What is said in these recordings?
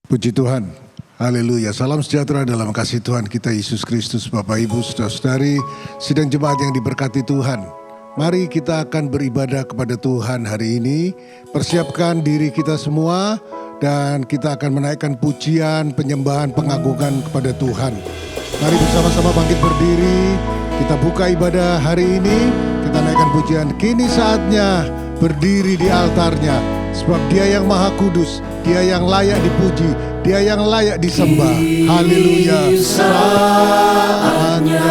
Puji Tuhan, haleluya. Salam sejahtera dalam kasih Tuhan kita Yesus Kristus. Bapak Ibu saudara-saudari, sidang jemaat yang diberkati Tuhan, mari kita akan beribadah kepada Tuhan hari ini. Persiapkan diri kita semua dan kita akan menaikkan pujian, penyembahan, pengagungan kepada Tuhan. Mari bersama-sama bangkit berdiri, kita buka ibadah hari ini, kita naikkan pujian. Kini saatnya berdiri di altarnya, sebab Dia yang Maha Kudus, Dia yang layak dipuji, Dia yang layak disembah. Haleluya. Saatnya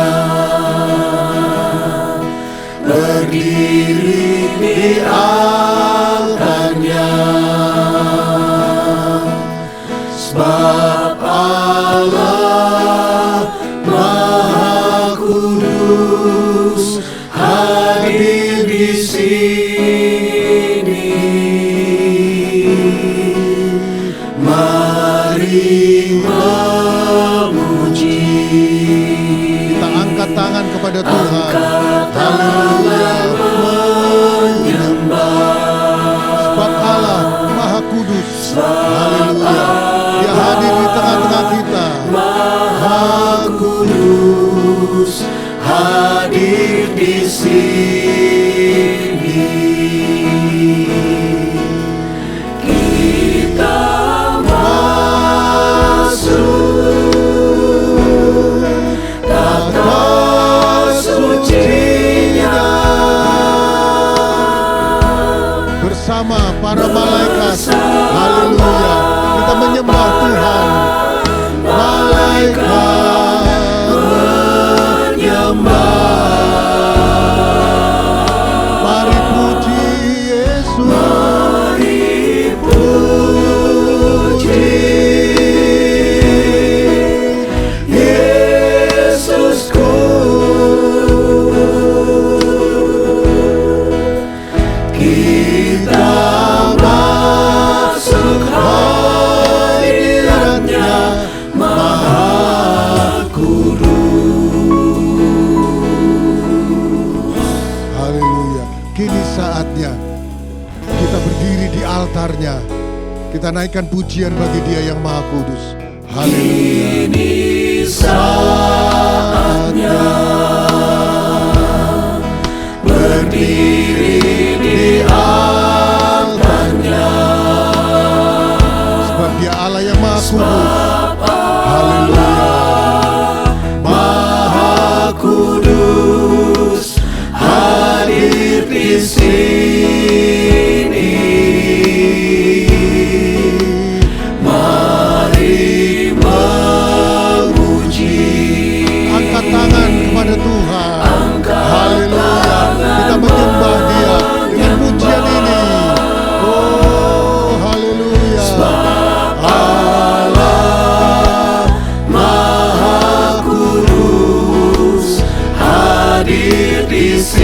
berdiri di altarnya, sebab Allah Maha Kudus hadir di sini. Mari memuji, Kita angkat tangan kepada Tuhan. angkat tangan menyembah, Sebab Allah Maha Kudus. Haleluya. Dia hadir di tengah-tengah kita. Maha Kudus hadir di sini. Kita masuk tata sucinya Bersama para malaikat. Haleluya. Kita menyembah Tuhan. Malaikat menyembah. mari puji Yesus. Mari puji Yesusku. Kita masuk hadiratnya Maha Kudus. Haleluya. Kini saatnya kita berdiri di altarnya. Kita naikkan pujian bagi Dia yang Maha Kudus. Haleluya. Ini saatnya berdiri di altarnya, Sebab Dia Allah yang Maha Kudus. Haleluya. Maha Kudus hadir di sini. Mari memuji, Angkat tangan kepada Tuhan. Haleluya. Kita menyembah Dia dengan pujian ini. Oh, haleluya. Allah Maha Kudus hadir di sini.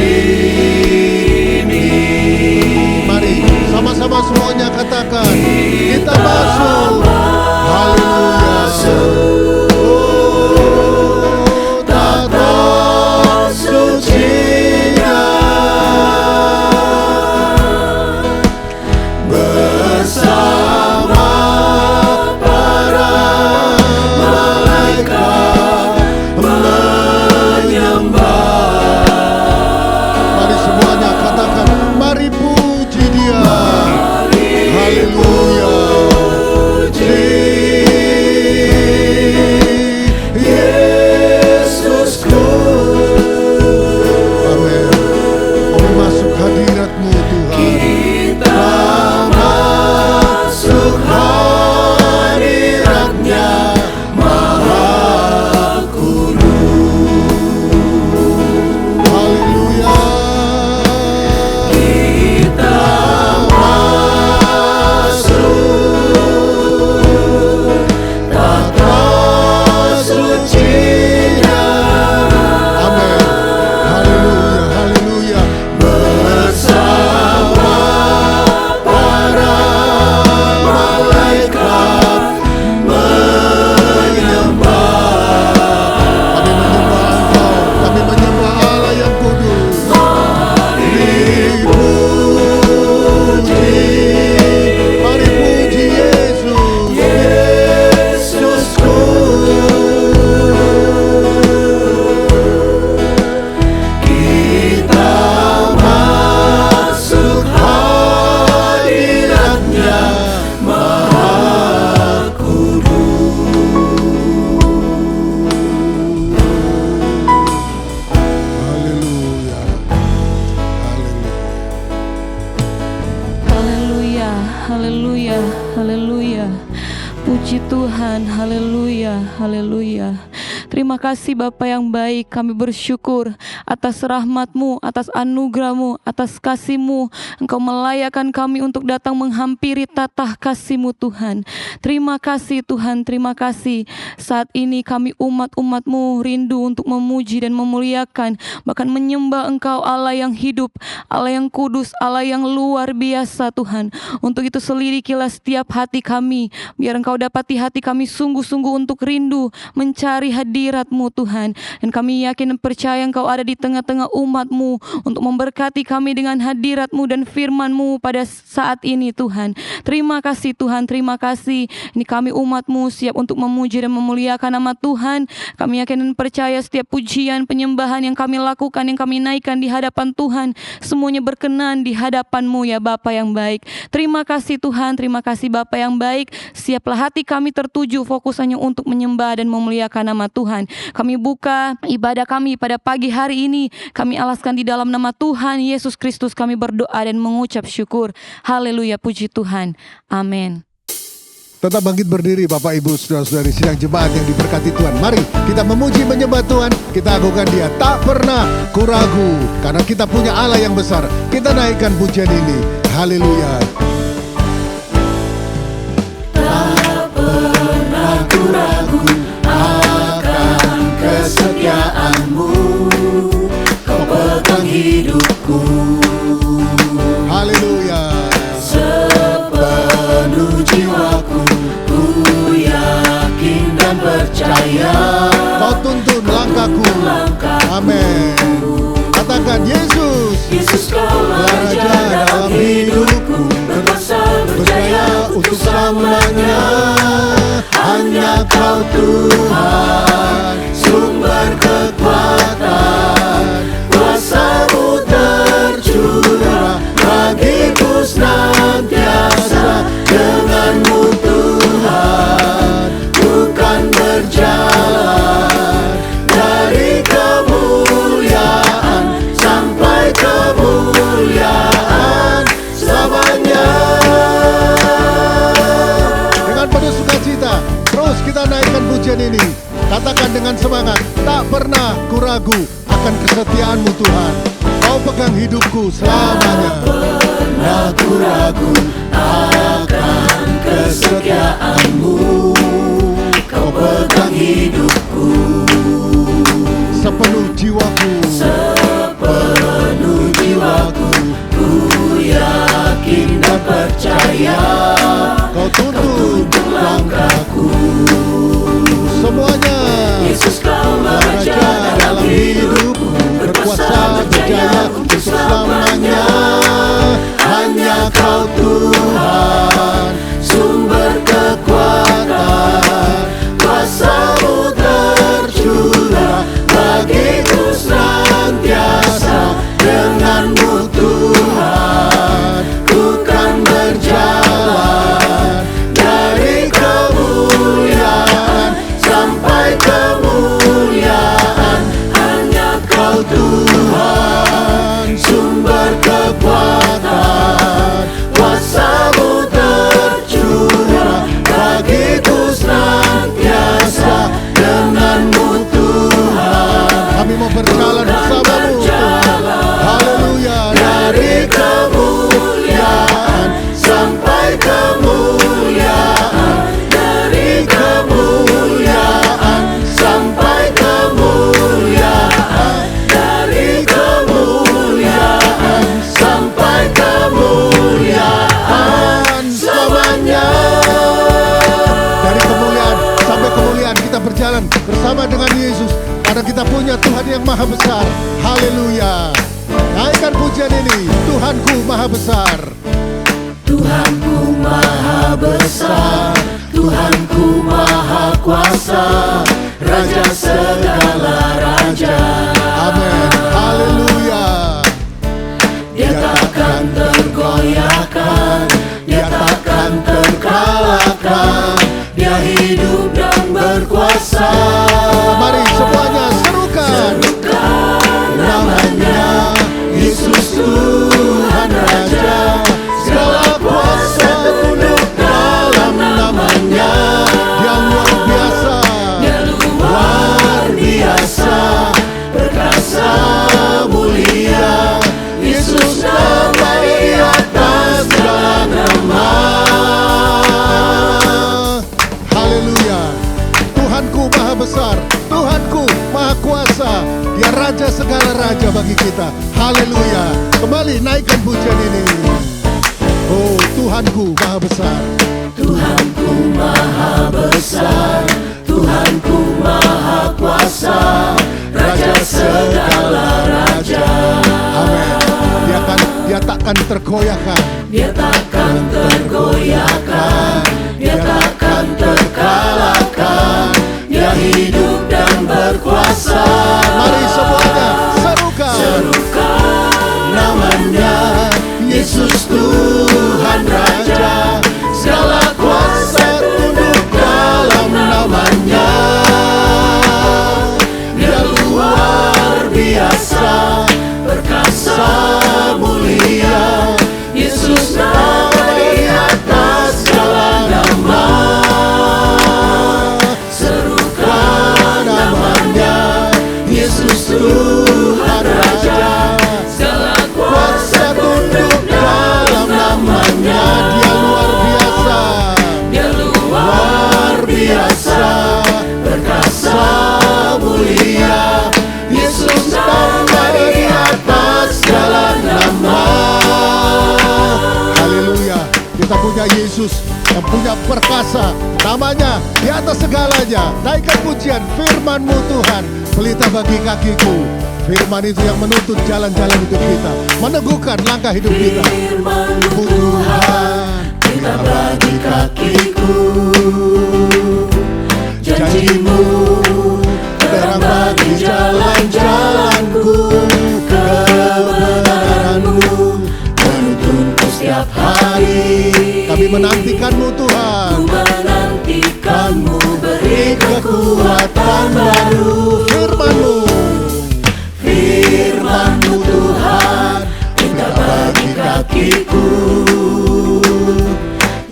puji Tuhan. Haleluya, haleluya. Terima kasih Bapa yang baik, kami bersyukur atas rahmat-Mu, atas anugerah-Mu, atas kasih-Mu. Engkau melayakkan kami untuk datang menghampiri tatah kasih-Mu Tuhan. Terima kasih Tuhan, terima kasih. Saat ini kami umat-umat-Mu rindu untuk memuji dan memuliakan, bahkan menyembah Engkau Allah yang hidup, Allah yang kudus, Allah yang luar biasa Tuhan. Untuk itu selidikilah setiap hati kami, biar Engkau dapati hati kami sungguh-sungguh untuk rindu mencari hadirat-Mu Tuhan. Dan kami yakin dan percaya Engkau ada di tengah-tengah umat-Mu untuk memberkati kami dengan hadirat-Mu dan firman-Mu pada saat ini Tuhan. Terima kasih Tuhan, terima kasih. Ini kami umat-Mu siap untuk memuji dan memuliakan nama Tuhan. Kami yakin dan percaya setiap pujian, penyembahan yang kami lakukan, yang kami naikkan di hadapan Tuhan, semuanya berkenan di hadapan-Mu ya Bapa yang baik. Terima kasih Tuhan, terima kasih Bapa yang baik. Siaplah hati kami tertuju fokus hanya untuk menyembah dan memuliakan nama Tuhan. Kami buka ibadah kami pada pagi hari ini, kami alaskan di dalam nama Tuhan Yesus Kristus. Kami berdoa dan mengucap syukur. Haleluya, puji Tuhan. Amin. Tetap bangkit berdiri Bapak Ibu Saudara-saudari sidang jemaat yang diberkati Tuhan. Mari kita memuji menyembah Tuhan, kita agungkan Dia. Tak pernah ku ragu karena kita punya Allah yang besar. Kita naikkan pujian ini. Haleluya. Tak pernah ku ragu akan kesetiaan-Mu, Kau pegang hidupku. Haleluya. Sepenuh jiwaku ku yakin dan percaya Kau tuntun langkahku. Amin. Katakan Yesus, Yesus Kaulah Raja dalam hidupku, berkuasa berjaya untuk selamanya. Hanya Kau Tuhan, sumber kekuatan, kuasa-Mu tercurah bagiku senantiasa. Dengan-Mu Tuhan, ku kan berjalan dari kemuliaan sampai kemuliaan selamanya. dengan penuh sukacita, terus kita naikkan pujian ini. Katakan dengan semangat, tak pernah ku ragu akan kesetiaan-Mu Tuhan. Kau pegang hidupku selamanya. Pernah ku ragu akan kesetiaan-Mu, Kau pegang hidupku. Sepenuh jiwaku, Sepenuh jiwaku ku yakin dan percaya Kau tuntun langkahku. semuanya. Yesus Kaulah Raja dalam hidupku, berkuasa berjaya untuk selamanya. Hanya Kau Tuhan, sumber kekuatan, kuasa-Mu tercurah bagiku senantiasa. Dengan-Mu Tuhan, ku kan berjalan dari kemuliaan sampai kemuliaan. Hanya Kau Tuhan, sumber kekuatan, kuasa-Mu tercurah bagiku senantiasa. Dengan-Mu Tuhan, Kami mau berjalan bersama-Mu Tuhan. Haleluya. dari kemuliaan sampai kemuliaan, dari kemuliaan sampai kemuliaan, dari kemuliaan sampai kemuliaan selamanya. Dari kemuliaan sampai kemuliaan kita berjalan bersama dengan Yesus, karena kita punya Tuhan yang maha besar. Haleluya. Naikkan pujian ini. Tuhanku maha besar. Tuhanku maha besar, Tuhanku maha kuasa, Raja segala raja. Amin. Haleluya. Dia takkan tergoyahkan, Dia takkan terkalahkan. Dia hidup dan berkuasa. Mari semuanya serukan. Namanya Yesus Tuhan Raja, segala kuasa tunduk dalam namanya. Haleluya. Tuhanku maha besar, Tuhanku maha kuasa. Dia raja segala raja bagi kita. Haleluya. Kembali naikkan pujian ini. Oh, Tuhanku maha besar. Tuhanku maha besar, Tuhanku maha kuasa, Raja segala raja. Amin. Dia takkan tergoyahkan. Dia takkan tergoyahkan, Dia takkan terkalahkan. Dia hidup dan berkuasa. Mari semuanya serukan. Serukan namanya, Yesus Tuhan Raja. Segala kuasa tunduk dalam namanya. Dia luar biasa, perkasa mulia. Yesus nama di atas segala nama. Serukan namanya, Yesus Tuhan Raja. Segala kuasa tunduk dalam namanya. Dia luar biasa, perkasa mulia. Yesus nama di atas segala nama. Haleluya. Kita punya Yesus yang punya perkasa, namanya di atas segalanya. Naikkan pujian. Firman-Mu Tuhan, pelita bagi kakiku. Firman itu yang menuntut jalan-jalan hidup kita, meneguhkan langkah hidup kita. Firman-Mu Tuhan, pelita bagi kakiku. Janji-Mu terang bagi jalan-jalanku. Kebenaran-Mu menuntunku setiap hari. Kami menantikan-Mu Tuhan. Ku menantikan-Mu, beri kekuatan baru. Firman-Mu, Firman-Mu Tuhan, pelita bagi kakiku.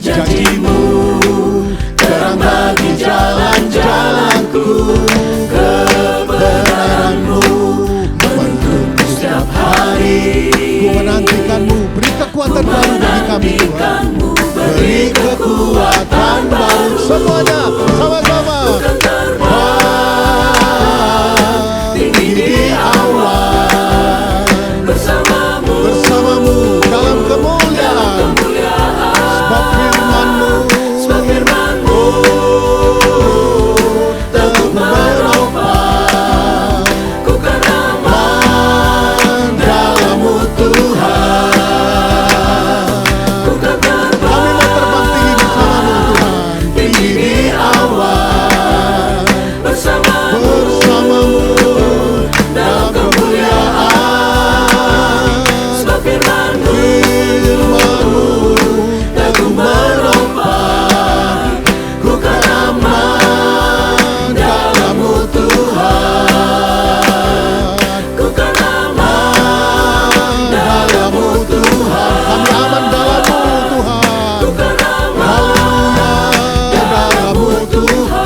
Janji-Mu terang bagi jalan-jalanku. Kebenaran-Mu menuntunku setiap hari. ku menantikan-Mu. Beri kekuatan baru bagi kami Tuhan. Beri kekuatan baru. Semuanya sama-sama. Terbang tinggi di awan, bersamamu dalam kemuliaan. Sebab firman-Mu teguh menopang. Ku kan aman dalam-Mu Tuhan. Ku kan Kami mau terbang tinggi bersama-Mu Tuhan. tinggi di awan, bersamamu dalam kemuliaan. Sebab firman-Mu teguh menopang. Ku kan aman dalam-Mu Tuhan. Ku kan aman dalam-Mu Tuhan. Kami aman dalam-Mu Tuhan. Ku kan aman Haleluya, dalam-Mu Tuhan.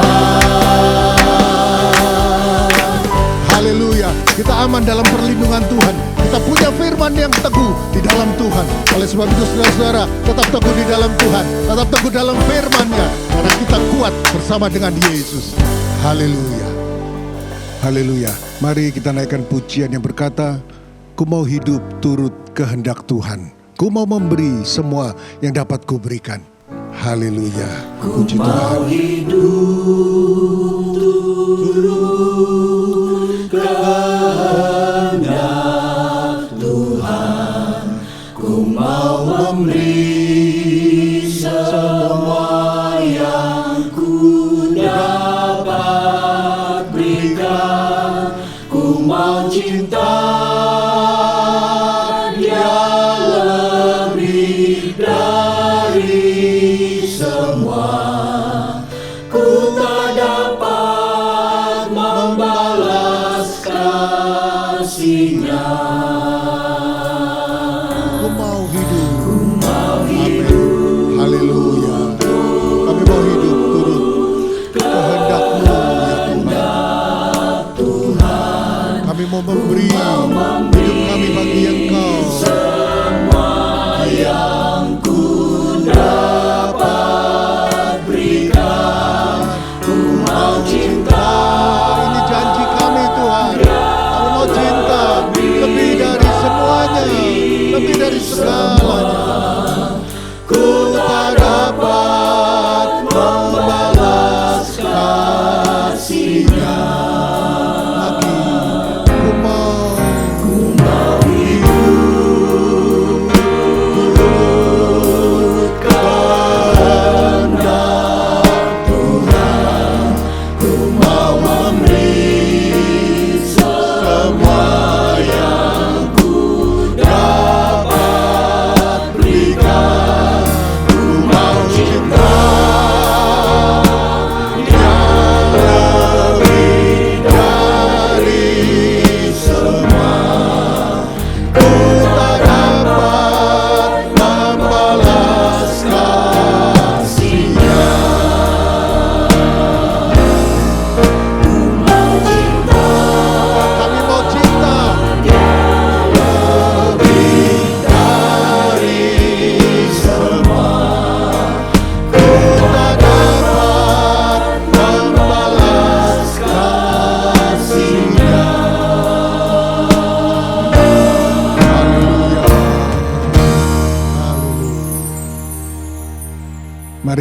Haleluya, kita aman dalam perlindungan Tuhan. Kita punya firman yang teguh di dalam Tuhan. Oleh sebab itu saudara-saudara, tetap teguh di dalam Tuhan, tetap teguh dalam firman-Nya, karena kita kuat bersama dengan Yesus. Haleluya. Haleluya. Mari kita naikkan pujian yang berkata, ku mau hidup turut kehendak Tuhan. Ku mau memberi semua yang dapat ku berikan. Haleluya. Puji Tuhan. Ku mau memberi semua yang ku dapat berikan. Ku mau cinta Dia lebih dari semua. Ku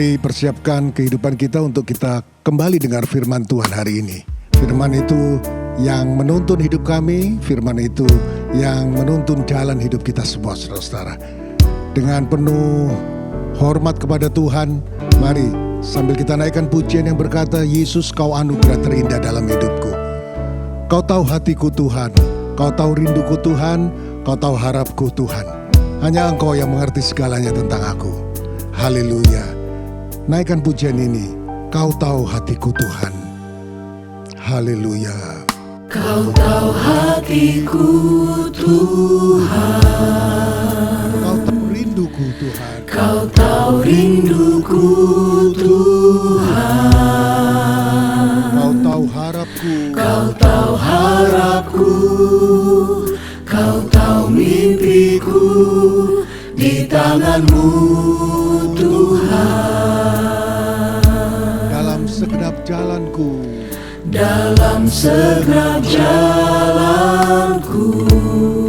Mari persiapkan kehidupan kita untuk kita kembali dengar firman Tuhan hari ini. Firman itu yang menuntun hidup kami, firman itu yang menuntun jalan hidup kita semua, saudara-saudara. Dengan penuh hormat kepada Tuhan, mari sambil kita naikkan pujian yang berkata, Yesus kau anugerah terindah dalam hidupku. Kau tahu hatiku Tuhan, kau tahu rinduku Tuhan, kau tahu harapku Tuhan. Hanya Engkau yang mengerti segalanya tentang aku. Haleluya. Naikkan pujian ini, kau tahu hatiku Tuhan. Haleluya. Kau tahu hatiku Tuhan, Kau tahu rinduku Tuhan. Kau tahu rinduku Tuhan, Kau tahu harapku. Kau tahu harapku, Kau tahu mimpiku, di tangan-Mu Tuhan. Dalam segenap jalanku, dalam segenap jalanku,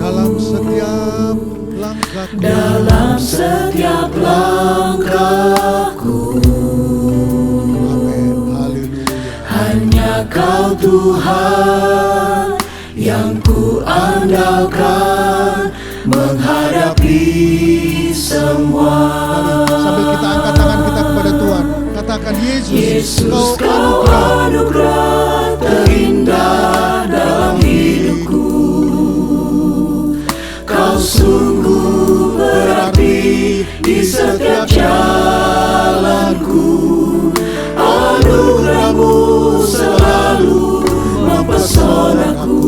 dalam setiap langkahku, dalam setiap langkahku, amin, haleluya. hanya Kau Tuhan yang ku andalkan menghadapi semua. Sambil kita angkat tangan kita kepada Tuhan, katakan, Yesus, Kau anugerah terindah dalam hidupku. Kau sungguh berarti di setiap jalanku. Anugerah-Mu selalu mempesonaku.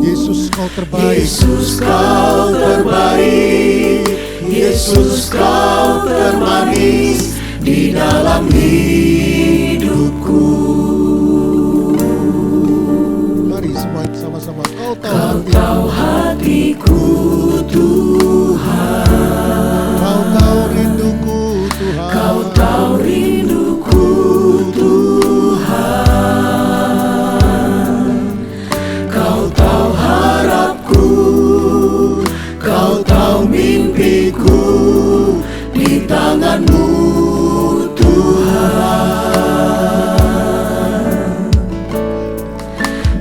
Yesus kau terbaik. Yesus Kau terbaik, Yesus Kau termanis di dalam hidupku. Mari semua sama-sama, kau Kau tahu tahu hatiku Tuhan, kau tahu rinduku Tuhan. Kau tahu rinduku Tuhan, Kau tahu harapku, Kau tahu mimpiku, di tangan-Mu Tuhan.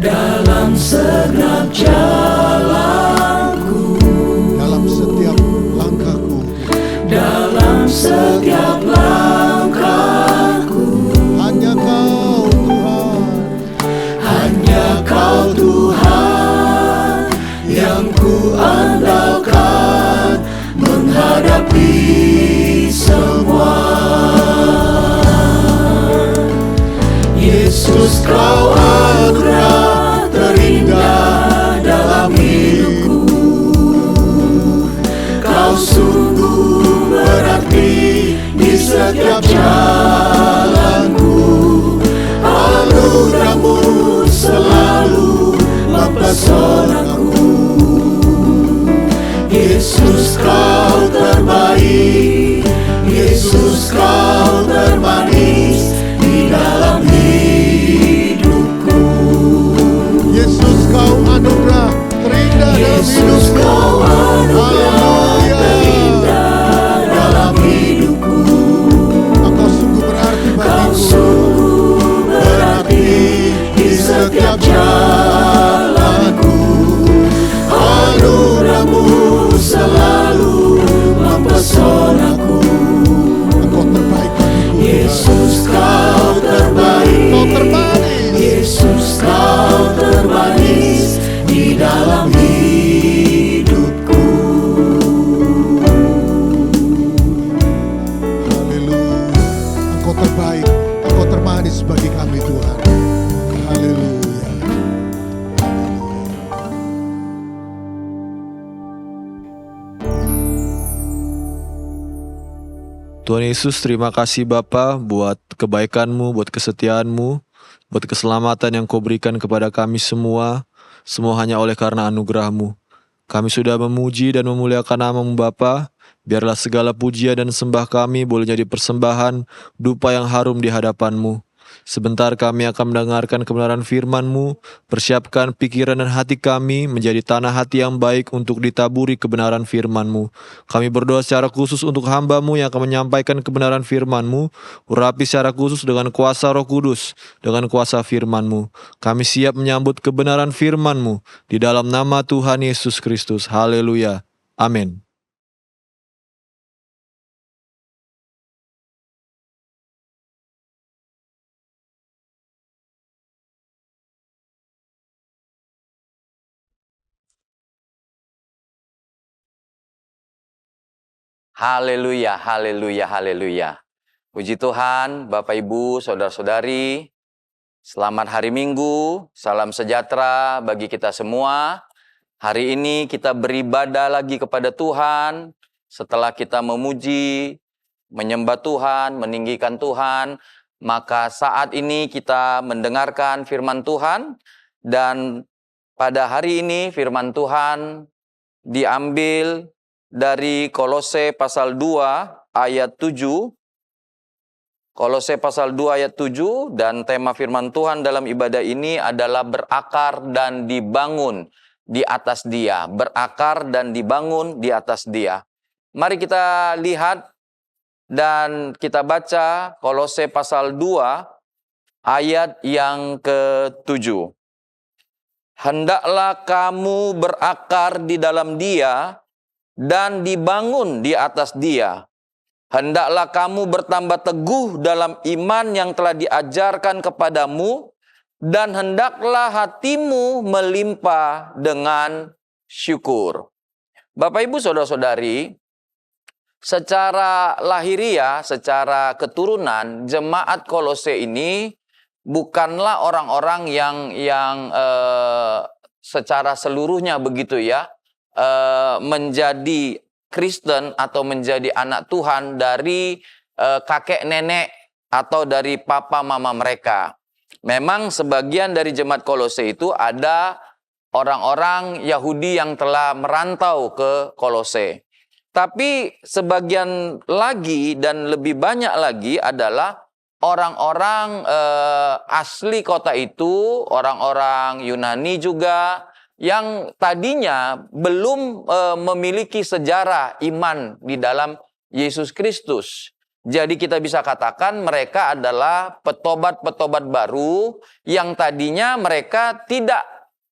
Dalam segenap jalanku, Dalam setiap langkahku, dalam setiap langkahku, hanya Kau Tuhan. hanya Kau Tuhan yang ku andalkan menghadapi semua. Yesus Kau anugerah terindah dalam hidupku. Kau sungguh berarti di setiap jalanku. Anugerah-Mu selalu mempesonaku. Yesus Kau terbaik, Yesus Kau termanis di dalam hidupku. Yesus kau anugerah terindah dalam Yesus hidupku. Kau anugerah Haleluya. terindah dalam hidupku. Engkau sungguh berarti Kau bagiku. sungguh berarti di setiap jalanku. Anugerah-Mu selalu mempesonaku. Engkau terbaik bagiku. Yesus Kau terbaik, Kau terbaik. Yesus Kau termanis di dalam hidupku. Haleluya. Engkau terbaik, Engkau termanis bagi kami Tuhan. Haleluya. Tuhan Yesus, terima kasih Bapa buat kebaikan-Mu, buat kesetiaan-Mu, buat keselamatan yang Kau berikan kepada kami semua hanya oleh karena anugerah-Mu. Kami sudah memuji dan memuliakan nama-Mu Bapa. Biarlah segala pujian dan sembah kami boleh jadi persembahan dupa yang harum di hadapan-Mu. Sebentar kami akan mendengarkan kebenaran firman-Mu. Persiapkan pikiran dan hati kami menjadi tanah hati yang baik untuk ditaburi kebenaran firman-Mu. Kami berdoa secara khusus untuk hamba-Mu yang akan menyampaikan kebenaran firman-Mu. Urapi secara khusus dengan kuasa Roh Kudus, dengan kuasa firman-Mu. Kami siap menyambut kebenaran firman-Mu di dalam nama Tuhan Yesus Kristus. Haleluya. Amin. Haleluya, haleluya, haleluya. Puji Tuhan, Bapak Ibu, Saudara-saudari. Selamat hari Minggu, salam sejahtera bagi kita semua. Hari ini kita beribadah lagi kepada Tuhan. Setelah kita memuji, menyembah Tuhan, meninggikan Tuhan, maka saat ini kita mendengarkan firman Tuhan. Dan pada hari ini firman Tuhan diambil dari Kolose pasal 2 ayat 7. Kolose pasal 2 ayat 7, dan tema firman Tuhan dalam ibadah ini adalah berakar dan dibangun di atas Dia. Berakar dan dibangun di atas Dia. Mari kita lihat dan kita baca Kolose pasal 2 ayat yang ke-7. Hendaklah kamu berakar di dalam Dia dan dibangun di atas Dia. Hendaklah kamu bertambah teguh dalam iman yang telah diajarkan kepadamu, dan hendaklah hatimu melimpah dengan syukur. Bapak Ibu Saudara-saudari, secara lahiriah, secara keturunan, jemaat Kolose ini bukanlah orang-orang yang secara seluruhnya begitu ya, menjadi Kristen atau menjadi anak Tuhan dari kakek nenek atau dari papa mama mereka. Memang sebagian dari jemaat Kolose itu ada orang-orang Yahudi yang telah merantau ke Kolose. Tapi sebagian lagi dan lebih banyak lagi adalah orang-orang asli kota itu, orang-orang Yunani juga, yang tadinya belum memiliki sejarah iman di dalam Yesus Kristus. Jadi kita bisa katakan mereka adalah petobat-petobat baru yang tadinya mereka tidak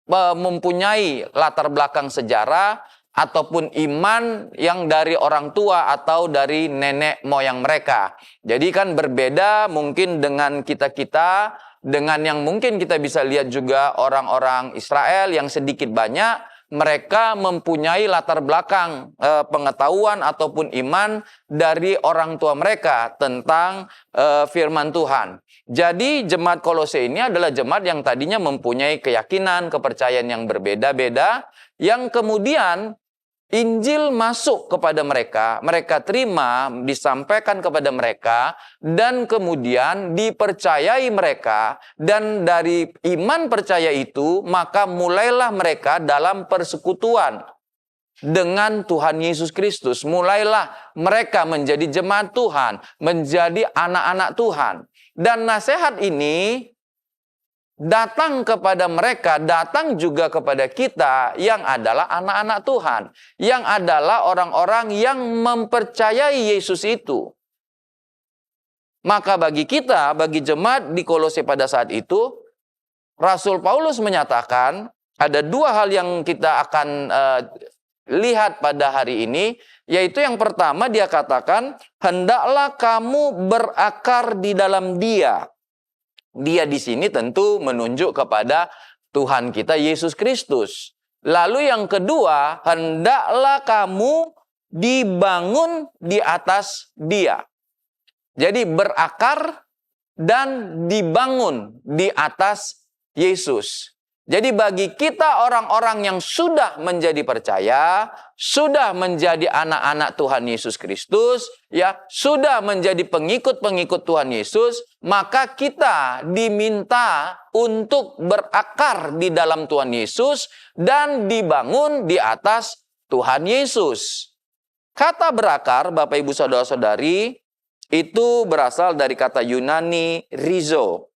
mempunyai latar belakang sejarah ataupun iman yang dari orang tua atau dari nenek moyang mereka. Jadi kan berbeda mungkin dengan kita-kita, dengan yang mungkin kita bisa lihat juga orang-orang Israel yang sedikit banyak mereka mempunyai latar belakang pengetahuan ataupun iman dari orang tua mereka tentang firman Tuhan. Jadi jemaat Kolose ini adalah jemaat yang tadinya mempunyai keyakinan, kepercayaan yang berbeda-beda, yang kemudian Injil masuk kepada mereka, mereka terima, disampaikan kepada mereka, dan kemudian dipercayai mereka, dan dari iman percaya itu, maka mulailah mereka dalam persekutuan dengan Tuhan Yesus Kristus. Mulailah mereka menjadi jemaat Tuhan, menjadi anak-anak Tuhan. Dan nasihat ini datang kepada mereka, datang juga kepada kita yang adalah anak-anak Tuhan, yang adalah orang-orang yang mempercayai Yesus itu. Maka bagi kita, bagi jemaat di Kolose pada saat itu, Rasul Paulus menyatakan ada dua hal yang kita akan lihat pada hari ini, yaitu yang pertama dia katakan, hendaklah kamu berakar di dalam Dia. Dia di sini tentu menunjuk kepada Tuhan kita Yesus Kristus. Lalu yang kedua, hendaklah kamu dibangun di atas Dia. Jadi berakar dan dibangun di atas Yesus. Jadi bagi kita orang-orang yang sudah menjadi percaya, sudah menjadi anak-anak Tuhan Yesus Kristus, ya, sudah menjadi pengikut-pengikut Tuhan Yesus, maka kita diminta untuk berakar di dalam Tuhan Yesus dan dibangun di atas Tuhan Yesus. Kata berakar, Bapak Ibu Saudara-saudari, itu berasal dari kata Yunani rizo.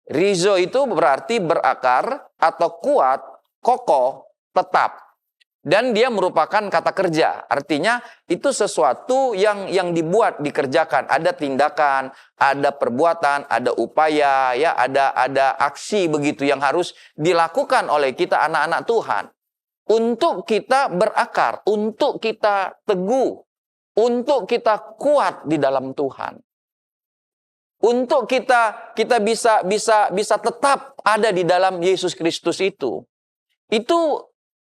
Rizo itu berarti berakar atau kuat, kokoh, tetap. Dan dia merupakan kata kerja. Artinya itu sesuatu yang dibuat, dikerjakan. Ada tindakan, ada perbuatan, ada upaya, ya, ada aksi begitu yang harus dilakukan oleh kita anak-anak Tuhan. Untuk kita berakar, untuk kita teguh, untuk kita kuat di dalam Tuhan. Untuk kita bisa tetap ada di dalam Yesus Kristus itu. Itu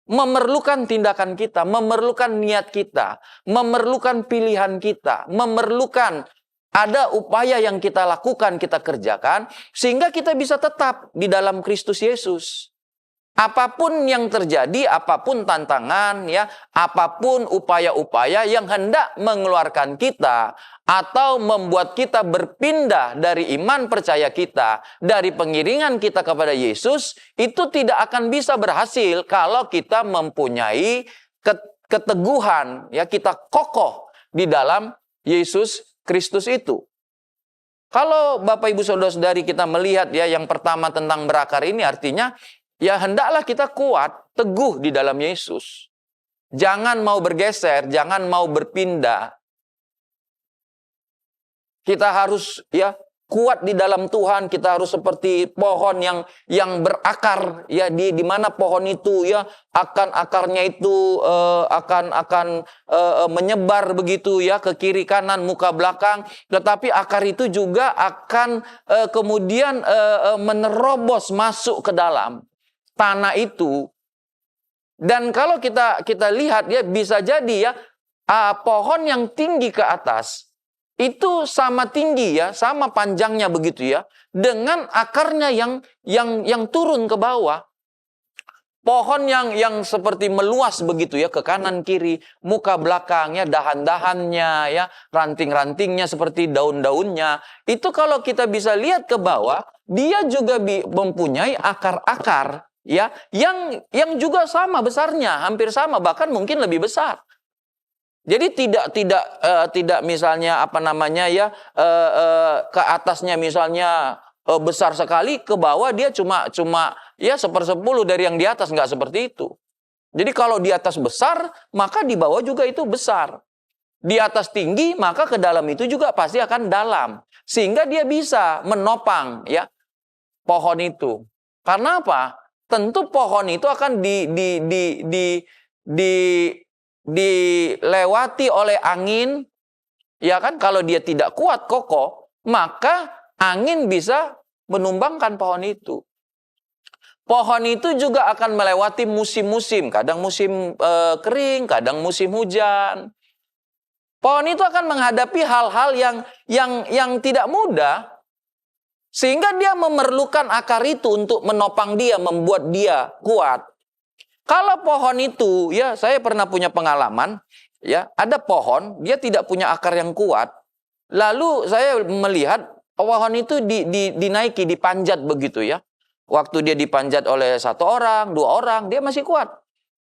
memerlukan tindakan kita, memerlukan niat kita, memerlukan pilihan kita, memerlukan ada upaya yang kita lakukan, kita kerjakan, sehingga kita bisa tetap di dalam Kristus Yesus. Apapun yang terjadi, apapun tantangan, ya, apapun upaya-upaya yang hendak mengeluarkan kita atau membuat kita berpindah dari iman percaya kita, dari pengiringan kita kepada Yesus, itu tidak akan bisa berhasil kalau kita mempunyai keteguhan, ya, kita kokoh di dalam Yesus Kristus itu. Kalau Bapak Ibu Saudara-saudari kita melihat, ya, yang pertama tentang berakar ini artinya ya hendaklah kita kuat, teguh di dalam Yesus. Jangan mau bergeser, jangan mau berpindah. Kita harus, ya, kuat di dalam Tuhan. Kita harus seperti pohon yang berakar, ya, di mana pohon itu, ya, akarnya itu akan menyebar begitu, ya, ke kiri kanan muka belakang. Tetapi akar itu juga akan kemudian menerobos masuk ke dalam tanah itu. Dan kalau kita lihat, ya, bisa jadi, ya, pohon yang tinggi ke atas itu sama tinggi, ya, sama panjangnya begitu, ya, dengan akarnya yang turun ke bawah. Pohon yang seperti meluas begitu, ya, ke kanan kiri muka belakangnya, dahan-dahannya, ya, ranting-rantingnya seperti daun-daunnya. Itu kalau kita bisa lihat ke bawah, dia juga mempunyai akar-akar, ya, yang juga sama besarnya, hampir sama, bahkan mungkin lebih besar. Jadi tidak misalnya apa namanya, ya, ke atasnya misalnya besar sekali, ke bawah dia cuma ya 1/10 dari yang di atas, nggak seperti itu. Jadi kalau di atas besar, maka di bawah juga itu besar. Di atas tinggi, maka ke dalam itu juga pasti akan dalam, sehingga dia bisa menopang, ya, pohon itu. Karena apa? Tentu pohon itu akan dilewati oleh angin, ya kan? Kalau dia tidak kuat, kokoh, maka angin bisa menumbangkan pohon itu. Pohon itu juga akan melewati musim-musim, kadang musim kering, kadang musim hujan. Pohon itu akan menghadapi hal-hal yang tidak mudah, sehingga dia memerlukan akar itu untuk menopang dia, membuat dia kuat. Kalau pohon itu, ya, saya pernah punya pengalaman, ya, ada pohon, dia tidak punya akar yang kuat. Lalu saya melihat pohon itu dinaiki, dipanjat begitu, ya. Waktu dia dipanjat oleh 1 orang, 2 orang, dia masih kuat.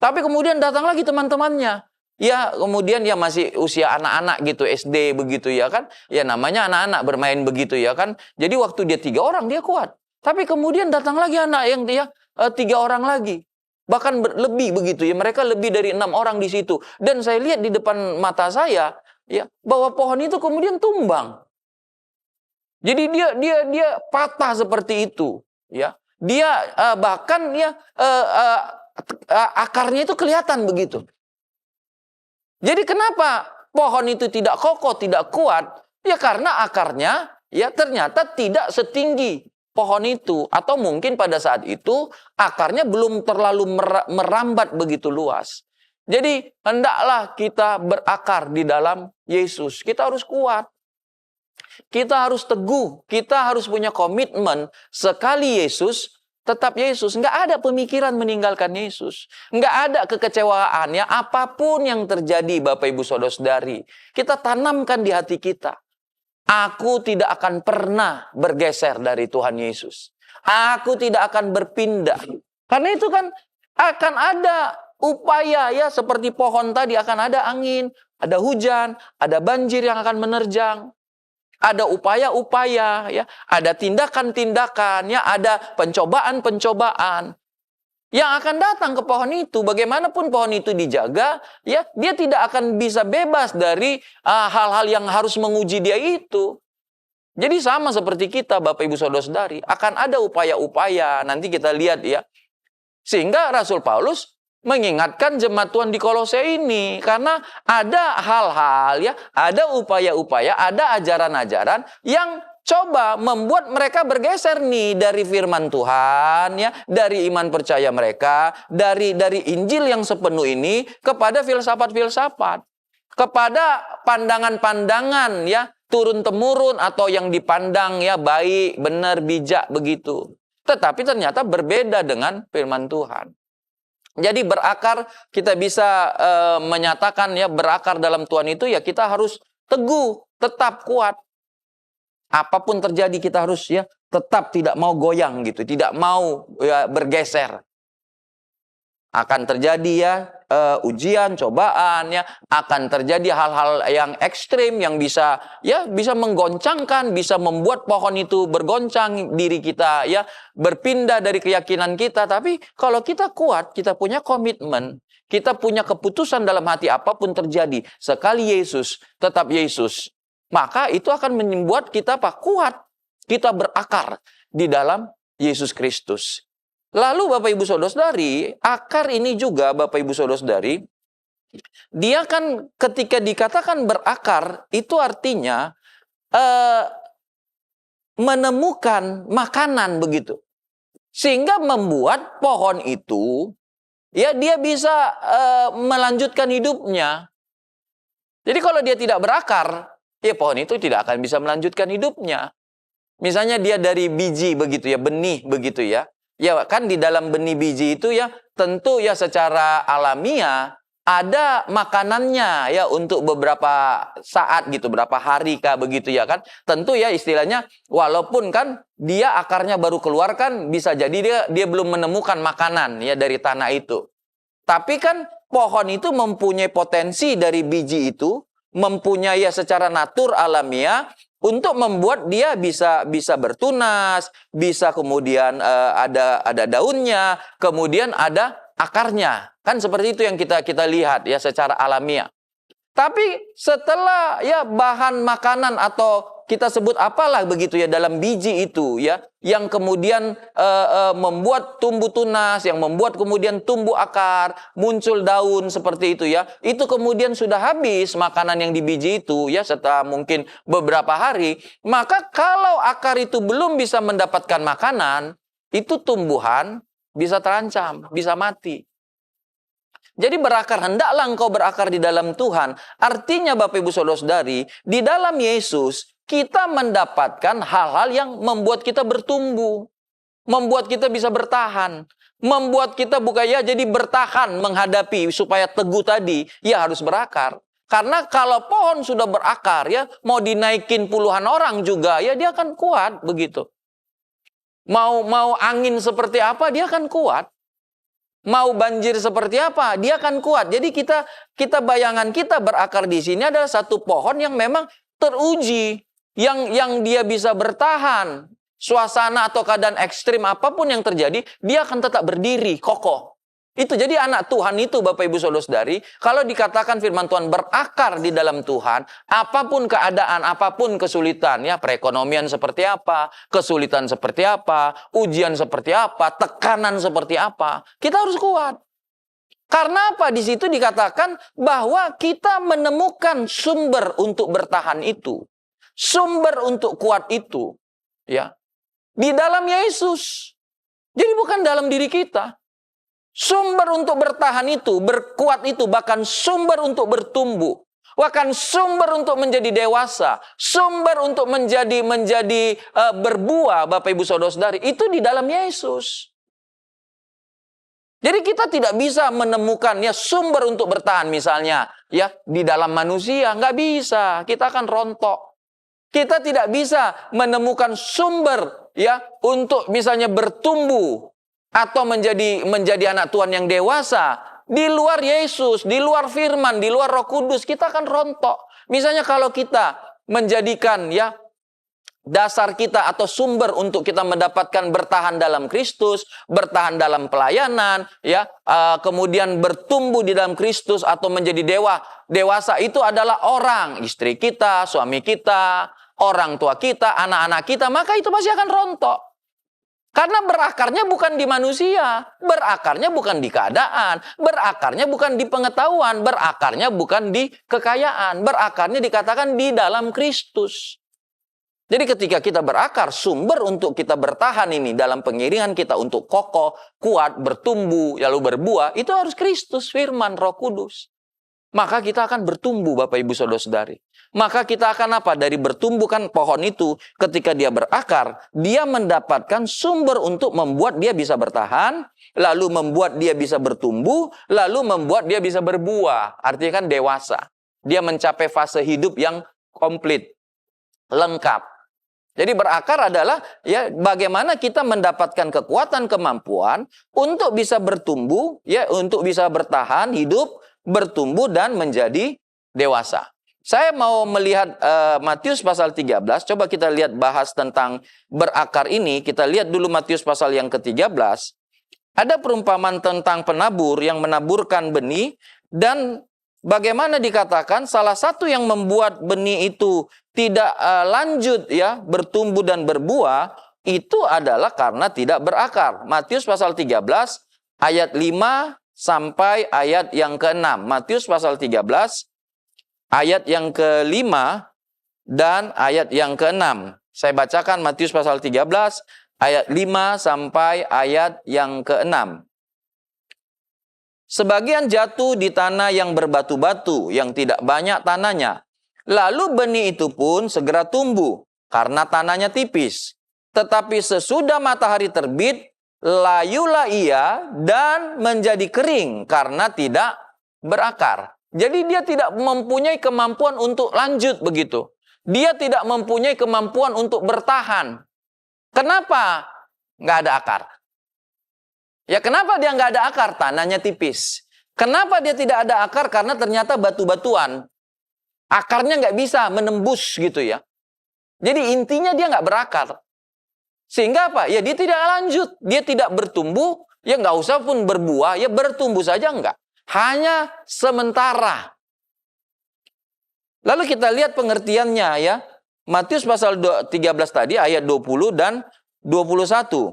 Tapi kemudian datang lagi teman-temannya. Ya, kemudian ya masih usia anak-anak gitu, SD begitu, ya kan. Ya namanya anak-anak bermain begitu, ya kan. Jadi waktu dia 3 orang, dia kuat. Tapi kemudian datang lagi anak yang dia 3 orang lagi. Bahkan lebih begitu, ya, mereka lebih dari 6 orang di situ. Dan saya lihat di depan mata saya, ya, bahwa pohon itu kemudian tumbang. Jadi dia patah seperti itu, ya. Dia bahkan, ya, akarnya itu kelihatan begitu. Jadi kenapa pohon itu tidak kokoh, tidak kuat? Ya karena akarnya, ya, ternyata tidak setinggi pohon itu, atau mungkin pada saat itu akarnya belum terlalu merambat begitu luas. Jadi hendaklah kita berakar di dalam Yesus. Kita harus kuat. Kita harus teguh. Kita harus punya komitmen. Sekali Yesus, tetap Yesus. Nggak ada pemikiran meninggalkan Yesus. Nggak ada kekecewaan, ya. Apapun yang terjadi, Bapak Ibu Saudara-saudari, kita tanamkan di hati kita. Aku tidak akan pernah bergeser dari Tuhan Yesus. Aku tidak akan berpindah. Karena itu kan akan ada upaya, ya, seperti pohon tadi, akan ada angin, ada hujan, ada banjir yang akan menerjang. ada upaya-upaya, ya, ada tindakan-tindakan, ya, ada pencobaan-pencobaan yang akan datang ke pohon itu. Bagaimanapun pohon itu dijaga, ya, dia tidak akan bisa bebas dari hal-hal yang harus menguji dia itu. Jadi sama seperti kita, Bapak Ibu Saudara-saudari, akan ada upaya-upaya. Nanti kita lihat, ya. Sehingga Rasul Paulus mengingatkan jemaat Tuhan di Kolose ini, karena ada hal-hal, ya, ada upaya-upaya, ada ajaran-ajaran yang coba membuat mereka bergeser nih dari firman Tuhan, ya, dari iman percaya mereka, dari Injil yang sepenuh ini kepada filsafat-filsafat, kepada pandangan-pandangan, ya, turun-temurun atau yang dipandang, ya, baik, benar, bijak begitu. Tetapi ternyata berbeda dengan firman Tuhan. Jadi berakar, kita bisa menyatakan, ya, berakar dalam Tuhan itu, ya, kita harus teguh, tetap kuat. Apapun terjadi kita harus, ya, tetap tidak mau goyang gitu, tidak mau, ya, bergeser. Akan terjadi, ya, ujian, cobaan, ya, akan terjadi hal-hal yang ekstrim yang bisa, ya, bisa menggoncangkan, bisa membuat pohon itu bergoncang diri kita, ya, berpindah dari keyakinan kita. Tapi kalau kita kuat, kita punya komitmen, kita punya keputusan dalam hati, apapun terjadi, sekali Yesus, tetap Yesus, maka itu akan membuat kita kuat, kita berakar di dalam Yesus Kristus. Lalu Bapak Ibu Saudara-saudari, akar ini juga Bapak Ibu Saudara-saudari, dia kan ketika dikatakan berakar, itu artinya menemukan makanan begitu. Sehingga membuat pohon itu, ya, dia bisa melanjutkan hidupnya. Jadi kalau dia tidak berakar, ya, pohon itu tidak akan bisa melanjutkan hidupnya. Misalnya dia dari biji begitu, ya, benih begitu, ya. Ya, kan di dalam benih biji itu, ya, tentu, ya, secara alamiah ada makanannya, ya, untuk beberapa saat gitu, berapa hari kah begitu, ya kan. Tentu, ya, istilahnya walaupun kan dia akarnya baru keluar, kan bisa jadi dia belum menemukan makanan, ya, dari tanah itu. Tapi kan pohon itu mempunyai potensi dari biji itu, mempunyai, ya, secara natur alamiah untuk membuat dia bisa bertunas, bisa kemudian ada daunnya, kemudian ada akarnya. Kan seperti itu yang kita lihat, ya, secara alamiah. Tapi setelah, ya, bahan makanan atau kita sebut apalah begitu, ya, dalam biji itu, ya, yang kemudian membuat tumbuh tunas, yang membuat kemudian tumbuh akar, muncul daun seperti itu, ya. Itu kemudian sudah habis makanan yang di biji itu, ya, setelah mungkin beberapa hari, maka kalau akar itu belum bisa mendapatkan makanan, itu tumbuhan bisa terancam, bisa mati. Jadi berakar, hendaklah engkau berakar di dalam Tuhan. Artinya Bapak Ibu Saudara-saudari, di dalam Yesus kita mendapatkan hal-hal yang membuat kita bertumbuh, membuat kita bisa bertahan, membuat kita jadi bertahan menghadapi supaya teguh tadi, ya, harus berakar. Karena kalau pohon sudah berakar, ya, mau dinaikin puluhan orang juga, ya, dia akan kuat begitu. Mau angin seperti apa, dia akan kuat. Mau banjir seperti apa, dia akan kuat. Jadi kita bayangan kita berakar di sini adalah satu pohon yang memang teruji, yang dia bisa bertahan. Suasana atau keadaan ekstrim apapun yang terjadi, dia akan tetap berdiri, kokoh. Itu jadi anak Tuhan itu, Bapak Ibu Saudara-saudari, kalau dikatakan firman Tuhan berakar di dalam Tuhan, apapun keadaan, apapun kesulitan, ya, perekonomian seperti apa, kesulitan seperti apa, ujian seperti apa, tekanan seperti apa, kita harus kuat. Karena apa? Di situ dikatakan bahwa kita menemukan sumber untuk bertahan itu, sumber untuk kuat itu, ya, di dalam Yesus. Jadi bukan dalam diri kita. Sumber untuk bertahan itu, berkuat itu, bahkan sumber untuk bertumbuh, bahkan sumber untuk menjadi dewasa, sumber untuk menjadi berbuah, Bapak Ibu Saudara-saudari, itu di dalam Yesus. Jadi kita tidak bisa menemukan, ya, sumber untuk bertahan misalnya, ya, di dalam manusia, nggak bisa, kita akan rontok. Kita tidak bisa menemukan sumber, ya, untuk misalnya bertumbuh atau menjadi anak Tuhan yang dewasa di luar Yesus, di luar firman, di luar Roh Kudus, kita akan rontok. Misalnya kalau kita menjadikan, ya, dasar kita atau sumber untuk kita mendapatkan bertahan dalam Kristus, bertahan dalam pelayanan, ya, kemudian bertumbuh di dalam Kristus atau menjadi dewasa itu adalah orang, istri kita, suami kita, orang tua kita, anak-anak kita, maka itu pasti akan rontok. Karena berakarnya bukan di manusia, berakarnya bukan di keadaan, berakarnya bukan di pengetahuan, berakarnya bukan di kekayaan, berakarnya dikatakan di dalam Kristus. Jadi ketika kita berakar, sumber untuk kita bertahan ini dalam pengiringan kita untuk kokoh, kuat, bertumbuh, lalu berbuah, itu harus Kristus, firman, Roh Kudus. Maka kita akan bertumbuh, Bapak Ibu Saudara-saudari. Maka kita akan apa? Dari bertumbuh kan pohon itu, ketika dia berakar, dia mendapatkan sumber untuk membuat dia bisa bertahan, lalu membuat dia bisa bertumbuh, lalu membuat dia bisa berbuah. Artinya kan dewasa. Dia mencapai fase hidup yang komplit, lengkap. Jadi berakar adalah ya bagaimana kita mendapatkan kekuatan, kemampuan untuk bisa bertumbuh, ya untuk bisa bertahan hidup, bertumbuh dan menjadi dewasa. Saya mau melihat Matius pasal 13, coba kita lihat bahas tentang berakar ini. Kita lihat dulu Matius pasal yang ke-13. Ada perumpamaan tentang penabur yang menaburkan benih dan bagaimana dikatakan salah satu yang membuat benih itu tidak lanjut ya bertumbuh dan berbuah itu adalah karena tidak berakar. Matius pasal 13 ayat 5 sampai ayat yang ke-6. Matius pasal 13 ayat yang ke-5 dan ayat yang ke-6. Saya bacakan Matius pasal 13 ayat 5 sampai ayat yang ke-6. Sebagian jatuh di tanah yang berbatu-batu, yang tidak banyak tanahnya. Lalu benih itu pun segera tumbuh, karena tanahnya tipis. Tetapi sesudah matahari terbit, layulah ia dan menjadi kering, karena tidak berakar. Jadi dia tidak mempunyai kemampuan untuk lanjut begitu. Dia tidak mempunyai kemampuan untuk bertahan. Kenapa? Nggak ada akar. Ya kenapa dia nggak ada akar? Tanahnya tipis. Kenapa dia tidak ada akar? Karena ternyata batu-batuan. Akarnya nggak bisa menembus gitu ya. Jadi intinya dia nggak berakar. Sehingga apa? Ya dia tidak lanjut. Dia tidak bertumbuh. Ya nggak usah pun berbuah. Ya bertumbuh saja nggak. Hanya sementara. Lalu kita lihat pengertiannya ya. Matius pasal 13 tadi ayat 20 dan 21.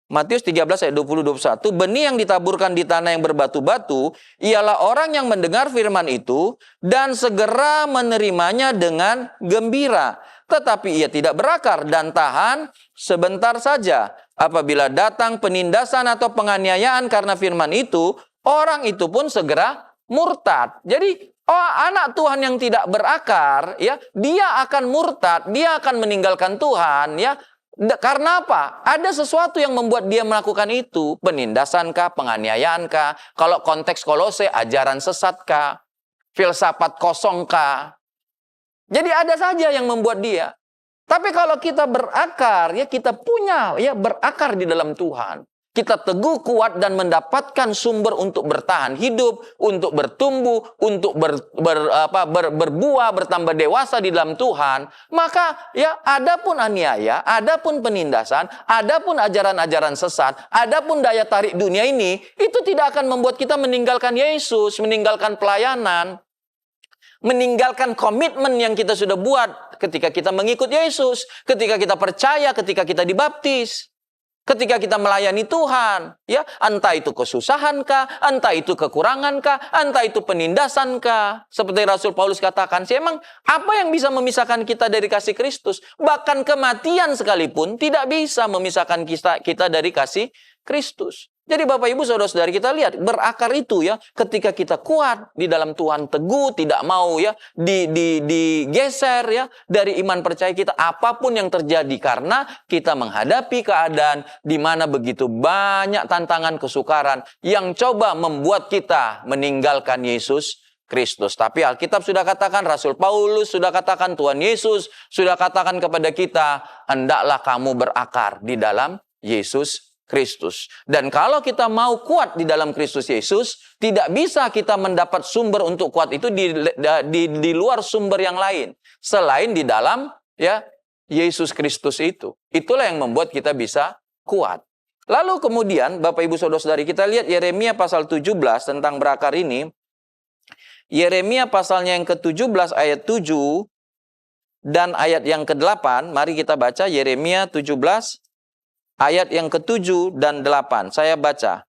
Matius 13 ayat 20-21, benih yang ditaburkan di tanah yang berbatu-batu, ialah orang yang mendengar firman itu, dan segera menerimanya dengan gembira. Tetapi ia tidak berakar dan tahan sebentar saja. Apabila datang penindasan atau penganiayaan karena firman itu, orang itu pun segera murtad. Jadi, anak Tuhan yang tidak berakar, ya, dia akan murtad, dia akan meninggalkan Tuhan, ya. Karena apa? Ada sesuatu yang membuat dia melakukan itu. Penindasan kah? Penganiayaan kah? Kalau konteks Kolose, ajaran sesat kah? Filsafat kosong kah? Jadi ada saja yang membuat dia. Tapi kalau kita berakar, ya kita punya ya berakar di dalam Tuhan. Kita teguh, kuat, dan mendapatkan sumber untuk bertahan hidup, untuk bertumbuh, untuk berbuah, bertambah dewasa di dalam Tuhan. Maka ya adapun aniaya, adapun penindasan, adapun ajaran-ajaran sesat, adapun daya tarik dunia ini, itu tidak akan membuat kita meninggalkan Yesus, meninggalkan pelayanan, meninggalkan komitmen yang kita sudah buat ketika kita mengikut Yesus, ketika kita percaya, ketika kita dibaptis. Ketika kita melayani Tuhan, ya, entah itu kesusahan kah, entah itu kekurangan kah, entah itu penindasan kah. Seperti Rasul Paulus katakan, emang apa yang bisa memisahkan kita dari kasih Kristus? Bahkan kematian sekalipun tidak bisa memisahkan kita dari kasih Kristus. Jadi Bapak Ibu Saudara-saudari kita lihat berakar itu ya ketika kita kuat di dalam Tuhan, teguh, tidak mau ya digeser ya dari iman percaya kita apapun yang terjadi karena kita menghadapi keadaan di mana begitu banyak tantangan kesukaran yang coba membuat kita meninggalkan Yesus Kristus. Tapi Alkitab sudah katakan, Rasul Paulus sudah katakan, Tuhan Yesus sudah katakan kepada kita, hendaklah kamu berakar di dalam Yesus Kristus. Dan kalau kita mau kuat di dalam Kristus Yesus, tidak bisa kita mendapat sumber untuk kuat itu di luar sumber yang lain. Selain di dalam ya Yesus Kristus itu. Itulah yang membuat kita bisa kuat. Lalu kemudian Bapak Ibu Saudara-saudari, kita lihat Yeremia pasal 17 tentang berakar ini. Yeremia pasalnya yang ke-17 ayat 7 dan ayat yang ke-8. Mari kita baca Yeremia 17 ayat yang ke-7 dan 8. Saya baca.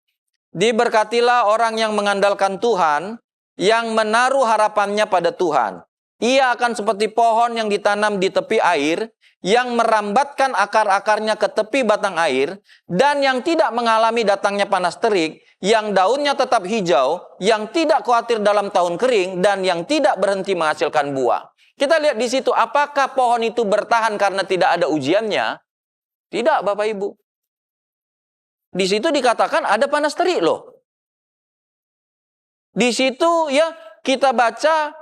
Diberkatilah orang yang mengandalkan Tuhan, yang menaruh harapannya pada Tuhan. Ia akan seperti pohon yang ditanam di tepi air, yang merambatkan akar-akarnya ke tepi batang air, dan yang tidak mengalami datangnya panas terik, yang daunnya tetap hijau, yang tidak khawatir dalam tahun kering, dan yang tidak berhenti menghasilkan buah. Kita lihat di situ, apakah pohon itu bertahan karena tidak ada ujiannya? Tidak, Bapak Ibu. Di situ dikatakan ada panas terik loh. Di situ ya kita baca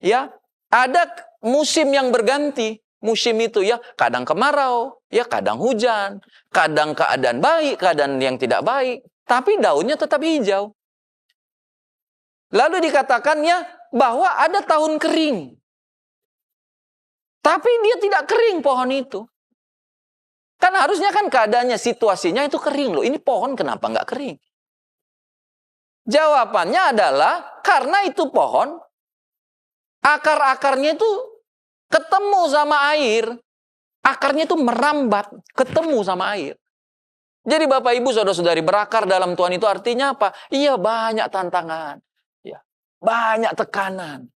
ya ada musim yang berganti. Musim itu ya kadang kemarau, ya kadang hujan, kadang keadaan baik, keadaan yang tidak baik, tapi daunnya tetap hijau. Lalu dikatakannya bahwa ada tahun kering. Tapi dia tidak kering pohon itu. Kan harusnya kan keadaannya, situasinya itu kering loh. Ini pohon kenapa nggak kering? Jawabannya adalah karena itu pohon, akar-akarnya itu ketemu sama air. Akarnya itu merambat, ketemu sama air. Jadi Bapak Ibu Saudara-saudari, berakar dalam Tuhan itu artinya apa? Iya, banyak tantangan. Ya, banyak tekanan.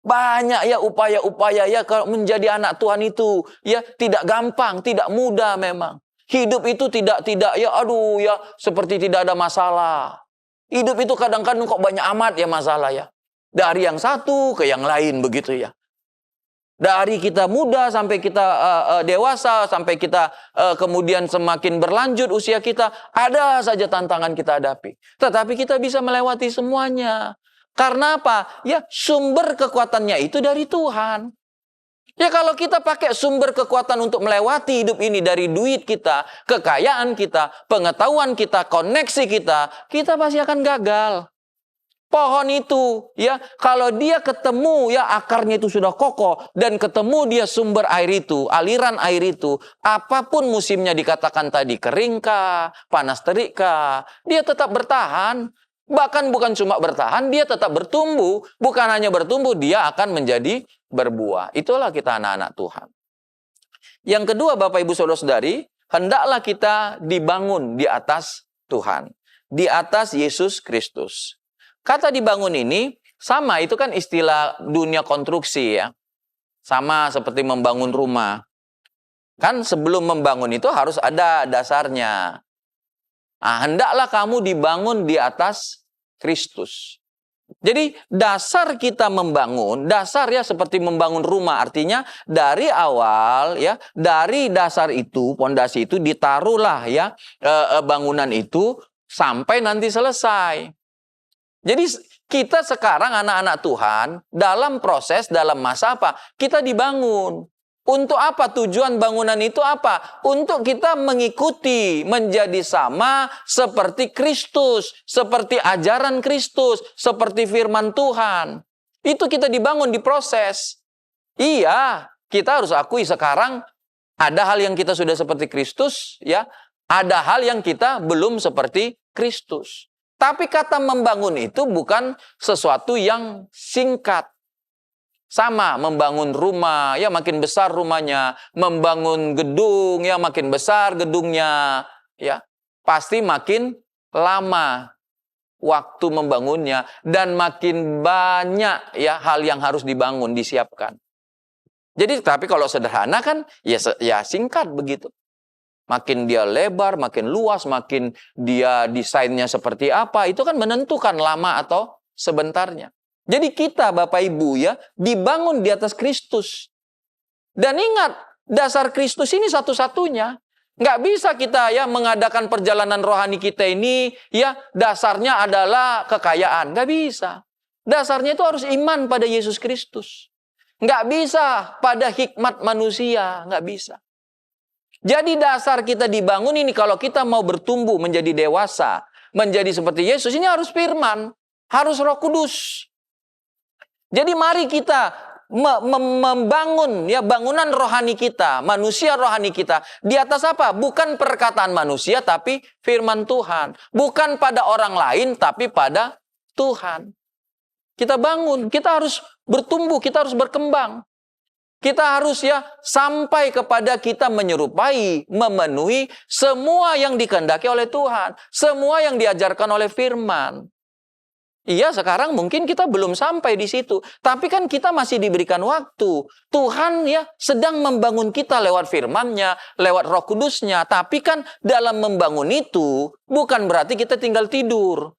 Banyak ya upaya-upaya ya kalau menjadi anak Tuhan itu ya tidak gampang, tidak mudah memang. Hidup itu tidak ya aduh ya seperti tidak ada masalah. Hidup itu kadang-kadang kok banyak amat ya masalah ya. Dari yang satu ke yang lain begitu ya. Dari kita muda sampai kita dewasa, sampai kita kemudian semakin berlanjut usia kita, ada saja tantangan kita hadapi. Tetapi kita bisa melewati semuanya. Karena apa? Ya sumber kekuatannya itu dari Tuhan. Ya kalau kita pakai sumber kekuatan untuk melewati hidup ini dari duit kita, kekayaan kita, pengetahuan kita, koneksi kita, kita pasti akan gagal. Pohon itu, ya, kalau dia ketemu, ya, akarnya itu sudah kokoh, dan ketemu dia sumber air itu, aliran air itu, apapun musimnya dikatakan tadi, keringkah, panas terikkah, dia tetap bertahan. Bahkan bukan cuma bertahan, dia tetap bertumbuh. Bukan hanya bertumbuh, dia akan menjadi berbuah. Itulah kita anak-anak Tuhan. Yang kedua, Bapak Ibu Saudara-saudari, hendaklah kita dibangun di atas Tuhan. Di atas Yesus Kristus. Kata dibangun ini, sama itu kan istilah dunia konstruksi ya. Sama seperti membangun rumah. Kan sebelum membangun itu harus ada dasarnya. Nah, hendaklah kamu dibangun di atas Kristus. Jadi dasar kita membangun, dasar ya seperti membangun rumah. Artinya dari awal ya, dari dasar itu, pondasi itu ditaruhlah ya bangunan itu sampai nanti selesai. Jadi kita sekarang anak-anak Tuhan dalam proses, dalam masa apa? Kita dibangun. Untuk apa? Tujuan bangunan itu apa? Untuk kita mengikuti, menjadi sama seperti Kristus, seperti ajaran Kristus, seperti firman Tuhan. Itu kita dibangun di proses. Iya, kita harus akui sekarang ada hal yang kita sudah seperti Kristus, ya. Ada hal yang kita belum seperti Kristus. Tapi kata membangun itu bukan sesuatu yang singkat. Sama membangun rumah, ya makin besar rumahnya. Membangun gedung, ya makin besar gedungnya. Ya, pasti makin lama waktu membangunnya. Dan makin banyak ya hal yang harus dibangun, disiapkan. Jadi tapi kalau sederhana kan ya singkat begitu. Makin dia lebar, makin luas, makin dia desainnya seperti apa, itu kan menentukan lama atau sebentarnya. Jadi kita Bapak Ibu ya, dibangun di atas Kristus. Dan ingat, dasar Kristus ini satu-satunya. Nggak bisa kita ya mengadakan perjalanan rohani kita ini, ya dasarnya adalah kekayaan. Nggak bisa. Dasarnya itu harus iman pada Yesus Kristus. Nggak bisa pada hikmat manusia, nggak bisa. Jadi dasar kita dibangun ini kalau kita mau bertumbuh menjadi dewasa, menjadi seperti Yesus, ini harus firman, harus Roh Kudus. Jadi mari kita membangun ya bangunan rohani kita, manusia rohani kita di atas apa? Bukan perkataan manusia tapi firman Tuhan. Bukan pada orang lain tapi pada Tuhan. Kita bangun, kita harus bertumbuh, kita harus berkembang. Kita harus ya sampai kepada kita menyerupai, memenuhi semua yang dikehendaki oleh Tuhan, semua yang diajarkan oleh firman. Iya, sekarang mungkin kita belum sampai di situ. Tapi kan kita masih diberikan waktu. Tuhan ya sedang membangun kita lewat firman-Nya, lewat Roh Kudus-Nya. Tapi kan dalam membangun itu bukan berarti kita tinggal tidur.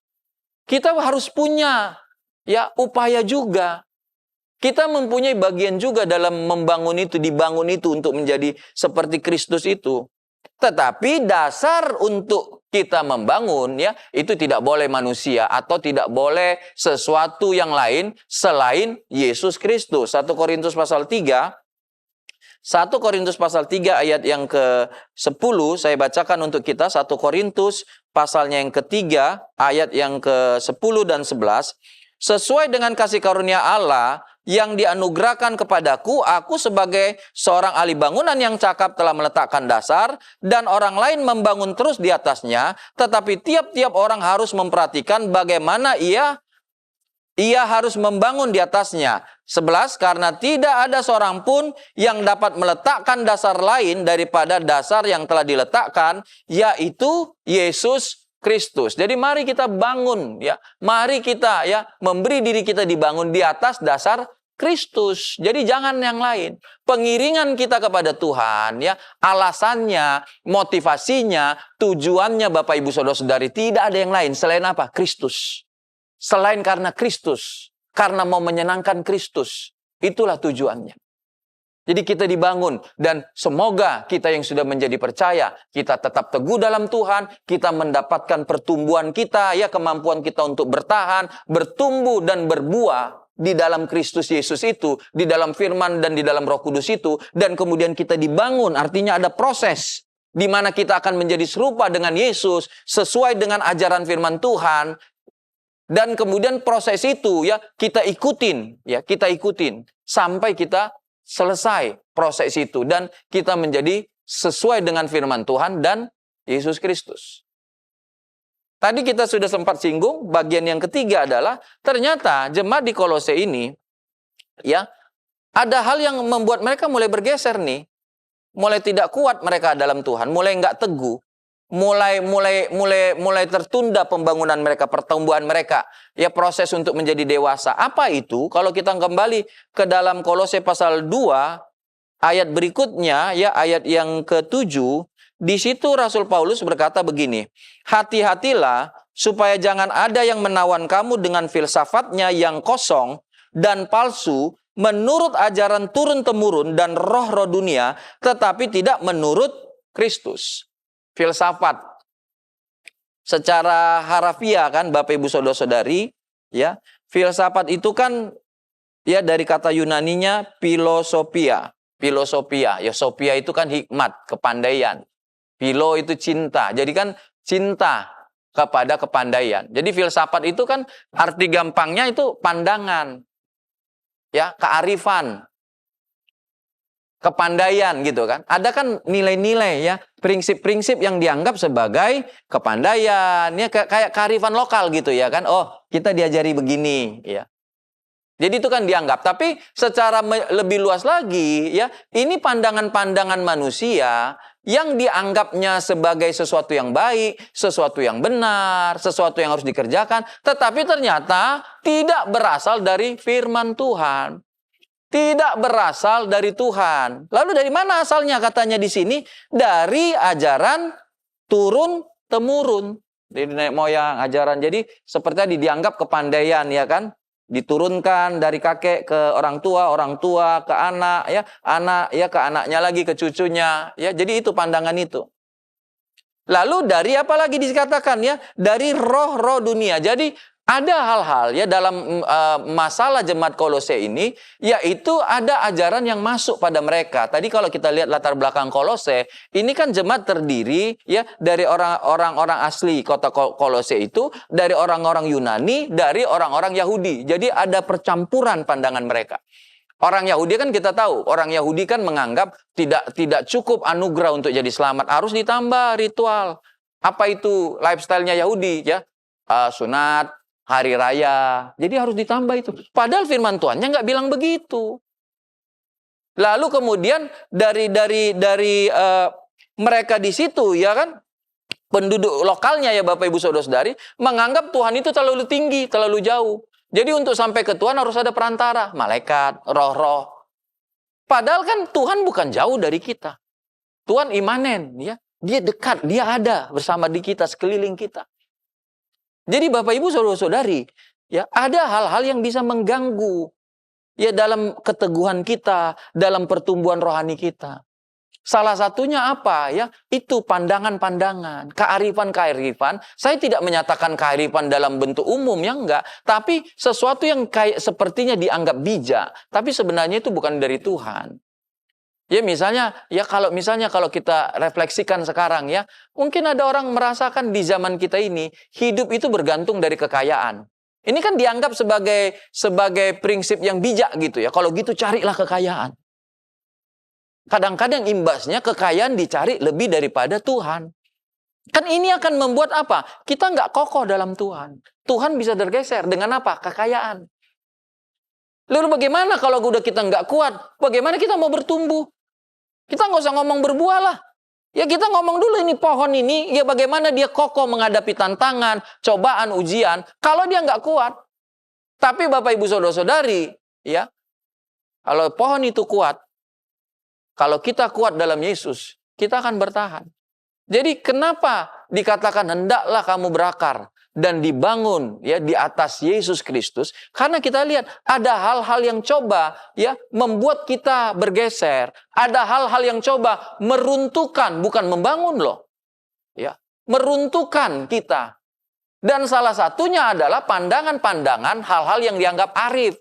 Kita harus punya ya upaya juga. Kita mempunyai bagian juga dalam membangun itu, dibangun itu untuk menjadi seperti Kristus itu. Tetapi dasar untuk kita membangun ya itu tidak boleh manusia atau tidak boleh sesuatu yang lain selain Yesus Kristus. 1 Korintus pasal 3 ayat yang ke-10 saya bacakan untuk kita. 1 Korintus pasalnya yang ketiga ayat yang ke-10 dan 11. Sesuai dengan kasih karunia Allah yang dianugerahkan kepadaku, aku sebagai seorang ahli bangunan yang cakap telah meletakkan dasar, dan orang lain membangun terus di atasnya, tetapi tiap-tiap orang harus memperhatikan bagaimana ia harus membangun di atasnya. 11, karena tidak ada seorang pun yang dapat meletakkan dasar lain daripada dasar yang telah diletakkan, yaitu Yesus Kristus. Jadi mari kita bangun ya. Mari kita ya memberi diri kita dibangun di atas dasar Kristus. Jadi jangan yang lain. Pengiringan kita kepada Tuhan ya, alasannya, motivasinya, tujuannya Bapak Ibu Saudara-saudari tidak ada yang lain selain apa? Kristus. Selain karena Kristus, karena mau menyenangkan Kristus. Itulah tujuannya. Jadi kita dibangun dan semoga kita yang sudah menjadi percaya, kita tetap teguh dalam Tuhan, kita mendapatkan pertumbuhan kita, ya kemampuan kita untuk bertahan, bertumbuh dan berbuah di dalam Kristus Yesus itu, di dalam firman dan di dalam Roh Kudus itu, dan kemudian kita dibangun, artinya ada proses di mana kita akan menjadi serupa dengan Yesus sesuai dengan ajaran firman Tuhan. Dan kemudian proses itu ya kita ikutin sampai kita selesai proses itu dan kita menjadi sesuai dengan firman Tuhan dan Yesus Kristus. Tadi kita sudah sempat singgung, bagian yang ketiga adalah ternyata jemaat di Kolose ini ya ada hal yang membuat mereka mulai bergeser nih. Mulai tidak kuat mereka dalam Tuhan, mulai enggak teguh. Mulai tertunda pembangunan mereka, pertumbuhan mereka, ya proses untuk menjadi dewasa. Apa itu? Kalau kita kembali ke dalam Kolose pasal 2 ayat berikutnya, ya ayat yang ke-7, di situ Rasul Paulus berkata begini, hati-hatilah supaya jangan ada yang menawan kamu dengan filsafatnya yang kosong dan palsu, menurut ajaran turun-temurun dan roh-roh dunia, tetapi tidak menurut Kristus. Filsafat secara harafiah kan Bapak Ibu Saudara-saudari ya, filsafat itu kan ya dari kata Yunaninya filosofia ya, sophia itu kan hikmat, kepandaian, philo itu cinta, jadi kan cinta kepada kepandaian. Jadi filsafat itu kan arti gampangnya itu pandangan ya, kearifan, kepandaian gitu kan. Ada kan nilai-nilai ya, prinsip-prinsip yang dianggap sebagai kepandaian ya, kayak kearifan lokal gitu ya kan. Oh, kita diajari begini ya. Jadi itu kan dianggap, tapi secara lebih luas lagi ya, ini pandangan-pandangan manusia yang dianggapnya sebagai sesuatu yang baik, sesuatu yang benar, sesuatu yang harus dikerjakan, tetapi ternyata tidak berasal dari firman Tuhan. Tidak berasal dari Tuhan. Lalu dari mana asalnya katanya di sini? Dari ajaran turun-temurun. Dari nenek moyang ajaran. Jadi seperti tadi dianggap kepandaian ya kan? Diturunkan dari kakek ke orang tua ke anak ya ke anaknya lagi ke cucunya ya. Jadi itu pandangan itu. Lalu dari apa lagi dikatakan ya? Dari roh-roh dunia. Jadi ada hal-hal ya dalam masalah jemaat Kolose ini, yaitu ada ajaran yang masuk pada mereka. Tadi kalau kita lihat latar belakang Kolose, ini kan jemaat terdiri ya dari orang-orang asli kota Kolose itu, dari orang-orang Yunani, dari orang-orang Yahudi. Jadi ada percampuran pandangan mereka. Orang Yahudi kan kita tahu, orang Yahudi kan menganggap tidak cukup anugerah untuk jadi selamat, harus ditambah ritual. Apa itu lifestyle-nya Yahudi ya? Sunat, hari raya. Jadi harus ditambah itu. Padahal firman Tuhannya nggak bilang begitu. Lalu kemudian dari mereka di situ ya kan, penduduk lokalnya ya Bapak Ibu Saudara-saudari, menganggap Tuhan itu terlalu tinggi, terlalu jauh. Jadi untuk sampai ke Tuhan harus ada perantara, malaikat, roh-roh. Padahal kan Tuhan bukan jauh dari kita. Tuhan imanen, ya. Dia dekat, dia ada bersama di kita, sekeliling kita. Jadi Bapak Ibu Saudara-saudari, ya, ada hal-hal yang bisa mengganggu ya dalam keteguhan kita, dalam pertumbuhan rohani kita. Salah satunya apa ya? Itu pandangan-pandangan, kearifan-kearifan. Saya tidak menyatakan kearifan dalam bentuk umum ya enggak, tapi sesuatu yang kayak sepertinya dianggap bijak, tapi sebenarnya itu bukan dari Tuhan. Ya misalnya, ya kalau kita refleksikan sekarang ya, mungkin ada orang merasakan di zaman kita ini hidup itu bergantung dari kekayaan. Ini kan dianggap sebagai prinsip yang bijak gitu ya. Kalau gitu carilah kekayaan. Kadang-kadang imbasnya kekayaan dicari lebih daripada Tuhan. Kan ini akan membuat apa? Kita nggak kokoh dalam Tuhan. Tuhan bisa tergeser dengan apa? Kekayaan. Lalu bagaimana kalau udah kita nggak kuat? Bagaimana kita mau bertumbuh? Kita nggak usah ngomong berbuah lah. Ya kita ngomong dulu ini pohon ini, ya bagaimana dia kokoh menghadapi tantangan, cobaan, ujian. Kalau dia nggak kuat. Tapi Bapak Ibu Saudara-saudari, ya, kalau pohon itu kuat, kalau kita kuat dalam Yesus, kita akan bertahan. Jadi kenapa dikatakan hendaklah kamu berakar dan dibangun ya di atas Yesus Kristus? Karena kita lihat ada hal-hal yang coba ya membuat kita bergeser. Ada hal-hal yang coba meruntuhkan, bukan membangun loh. Ya, meruntuhkan kita. Dan salah satunya adalah pandangan-pandangan hal-hal yang dianggap arif.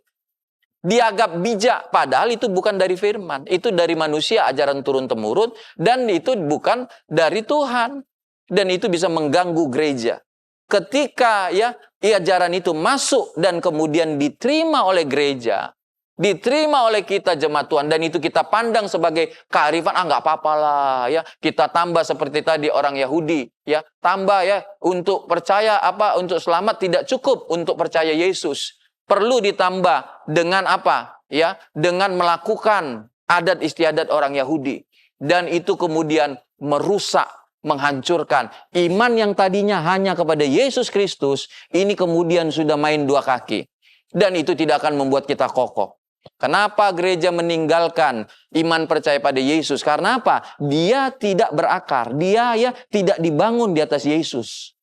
Dianggap bijak, padahal itu bukan dari firman. Itu dari manusia, ajaran turun-temurun, dan itu bukan dari Tuhan. Dan itu bisa mengganggu gereja. Ketika ya ajaran itu masuk dan kemudian diterima oleh gereja, diterima oleh kita jemaat Tuhan, dan itu kita pandang sebagai kearifan, nggak apa-apa lah ya, kita tambah seperti tadi orang Yahudi ya, tambah ya untuk percaya untuk selamat tidak cukup untuk percaya Yesus. Perlu ditambah dengan apa? Ya, dengan melakukan adat istiadat orang Yahudi. Dan itu kemudian merusak, menghancurkan. Iman yang tadinya hanya kepada Yesus Kristus, ini kemudian sudah main dua kaki. Dan itu tidak akan membuat kita kokoh. Kenapa gereja meninggalkan iman percaya pada Yesus? Karena apa? Dia tidak berakar. Dia ya tidak dibangun di atas Yesus.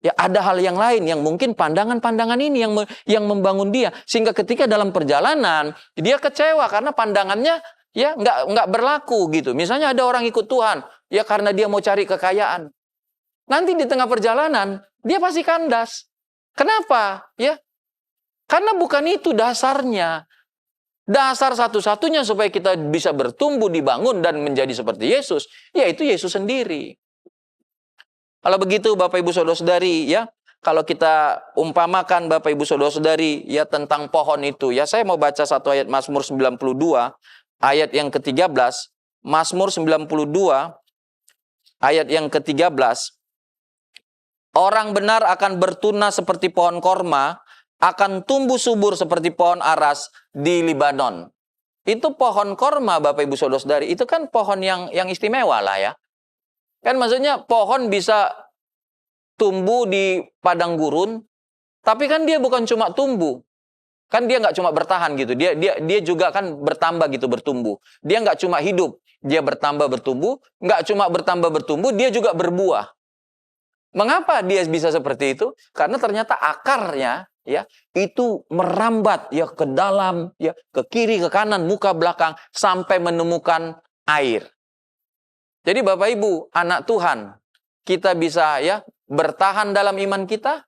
Ya ada hal yang lain yang mungkin pandangan-pandangan ini yang membangun dia, sehingga ketika dalam perjalanan dia kecewa karena pandangannya ya nggak berlaku gitu. Misalnya ada orang ikut Tuhan ya karena dia mau cari kekayaan. Nanti di tengah perjalanan dia pasti kandas. Kenapa? Ya karena bukan itu dasarnya. Dasar satu-satunya supaya kita bisa bertumbuh, dibangun dan menjadi seperti Yesus, yaitu Yesus sendiri. Kalau begitu Bapak Ibu Saudara-saudari ya, kalau kita umpamakan Bapak Ibu Saudara-saudari ya tentang pohon itu ya, saya mau baca satu ayat Mazmur 92 ayat yang ke-13. Mazmur 92 ayat yang ke-13. Orang benar akan bertunas seperti pohon korma, akan tumbuh subur seperti pohon aras di Libanon. Itu pohon korma Bapak Ibu Saudara-saudari, itu kan pohon yang istimewa lah ya. Kan maksudnya pohon bisa tumbuh di padang gurun, tapi kan dia bukan cuma tumbuh. Kan dia nggak cuma bertahan gitu. Dia juga kan bertambah gitu, bertumbuh. Dia nggak cuma hidup, dia bertambah bertumbuh. Nggak cuma bertambah bertumbuh, dia juga berbuah. Mengapa dia bisa seperti itu? Karena ternyata akarnya ya itu merambat ya ke dalam, ya ke kiri, ke kanan, muka, belakang sampai menemukan air. Jadi Bapak Ibu, anak Tuhan, kita bisa ya bertahan dalam iman kita,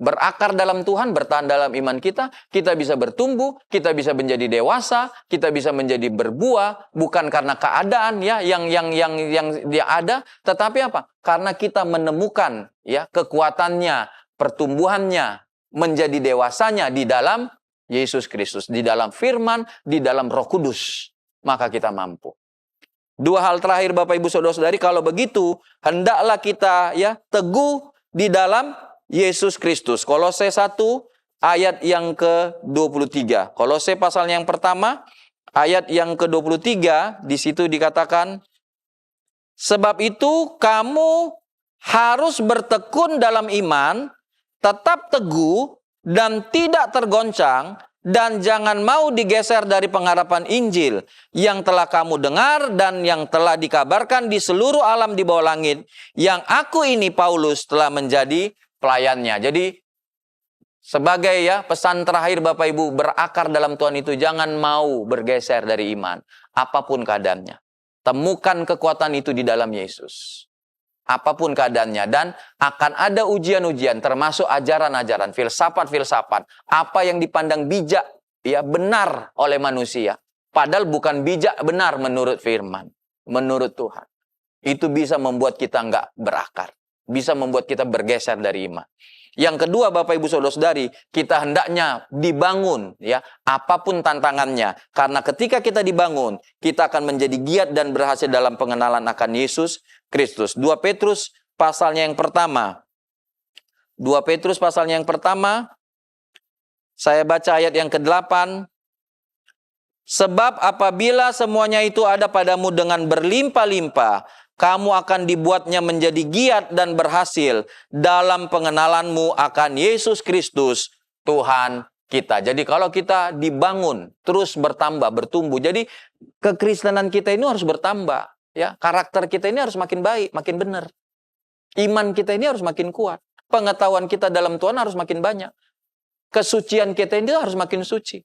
berakar dalam Tuhan, bertahan dalam iman kita bisa bertumbuh, kita bisa menjadi dewasa, kita bisa menjadi berbuah, bukan karena keadaan ya yang dia ada, tetapi apa? Karena kita menemukan ya kekuatannya, pertumbuhannya, menjadi dewasanya di dalam Yesus Kristus, di dalam firman, di dalam Roh Kudus, maka kita mampu. Dua hal terakhir Bapak Ibu Saudara-saudari, kalau begitu hendaklah kita ya teguh di dalam Yesus Kristus. Kolose 1 ayat yang ke-23. Kolose pasal yang pertama ayat yang ke-23, di situ dikatakan, sebab itu kamu harus bertekun dalam iman, tetap teguh dan tidak tergoncang, dan jangan mau digeser dari pengharapan Injil yang telah kamu dengar dan yang telah dikabarkan di seluruh alam di bawah langit, yang aku ini Paulus telah menjadi pelayannya. Jadi sebagai ya pesan terakhir Bapak Ibu, berakar dalam Tuhan itu jangan mau bergeser dari iman, apapun keadaannya. Temukan kekuatan itu di dalam Yesus. Apapun keadaannya, dan akan ada ujian-ujian, termasuk ajaran-ajaran, filsafat-filsafat, apa yang dipandang bijak, ya benar oleh manusia, padahal bukan bijak benar menurut firman, menurut Tuhan. Itu bisa membuat kita nggak berakar, bisa membuat kita bergeser dari iman. Yang kedua Bapak Ibu Saudara-saudari, kita hendaknya dibangun ya, apapun tantangannya. Karena ketika kita dibangun, kita akan menjadi giat dan berhasil dalam pengenalan akan Yesus Kristus. 2 Petrus pasalnya yang pertama. 2 Petrus pasalnya yang pertama, saya baca ayat yang ke-8. Sebab apabila semuanya itu ada padamu dengan berlimpah-limpah, kamu akan dibuatnya menjadi giat dan berhasil dalam pengenalanmu akan Yesus Kristus, Tuhan kita. Jadi kalau kita dibangun, terus bertambah, bertumbuh. Jadi kekristenan kita ini harus bertambah. Ya, karakter kita ini harus makin baik, makin benar. Iman kita ini harus makin kuat. Pengetahuan kita dalam Tuhan harus makin banyak. Kesucian kita ini harus makin suci.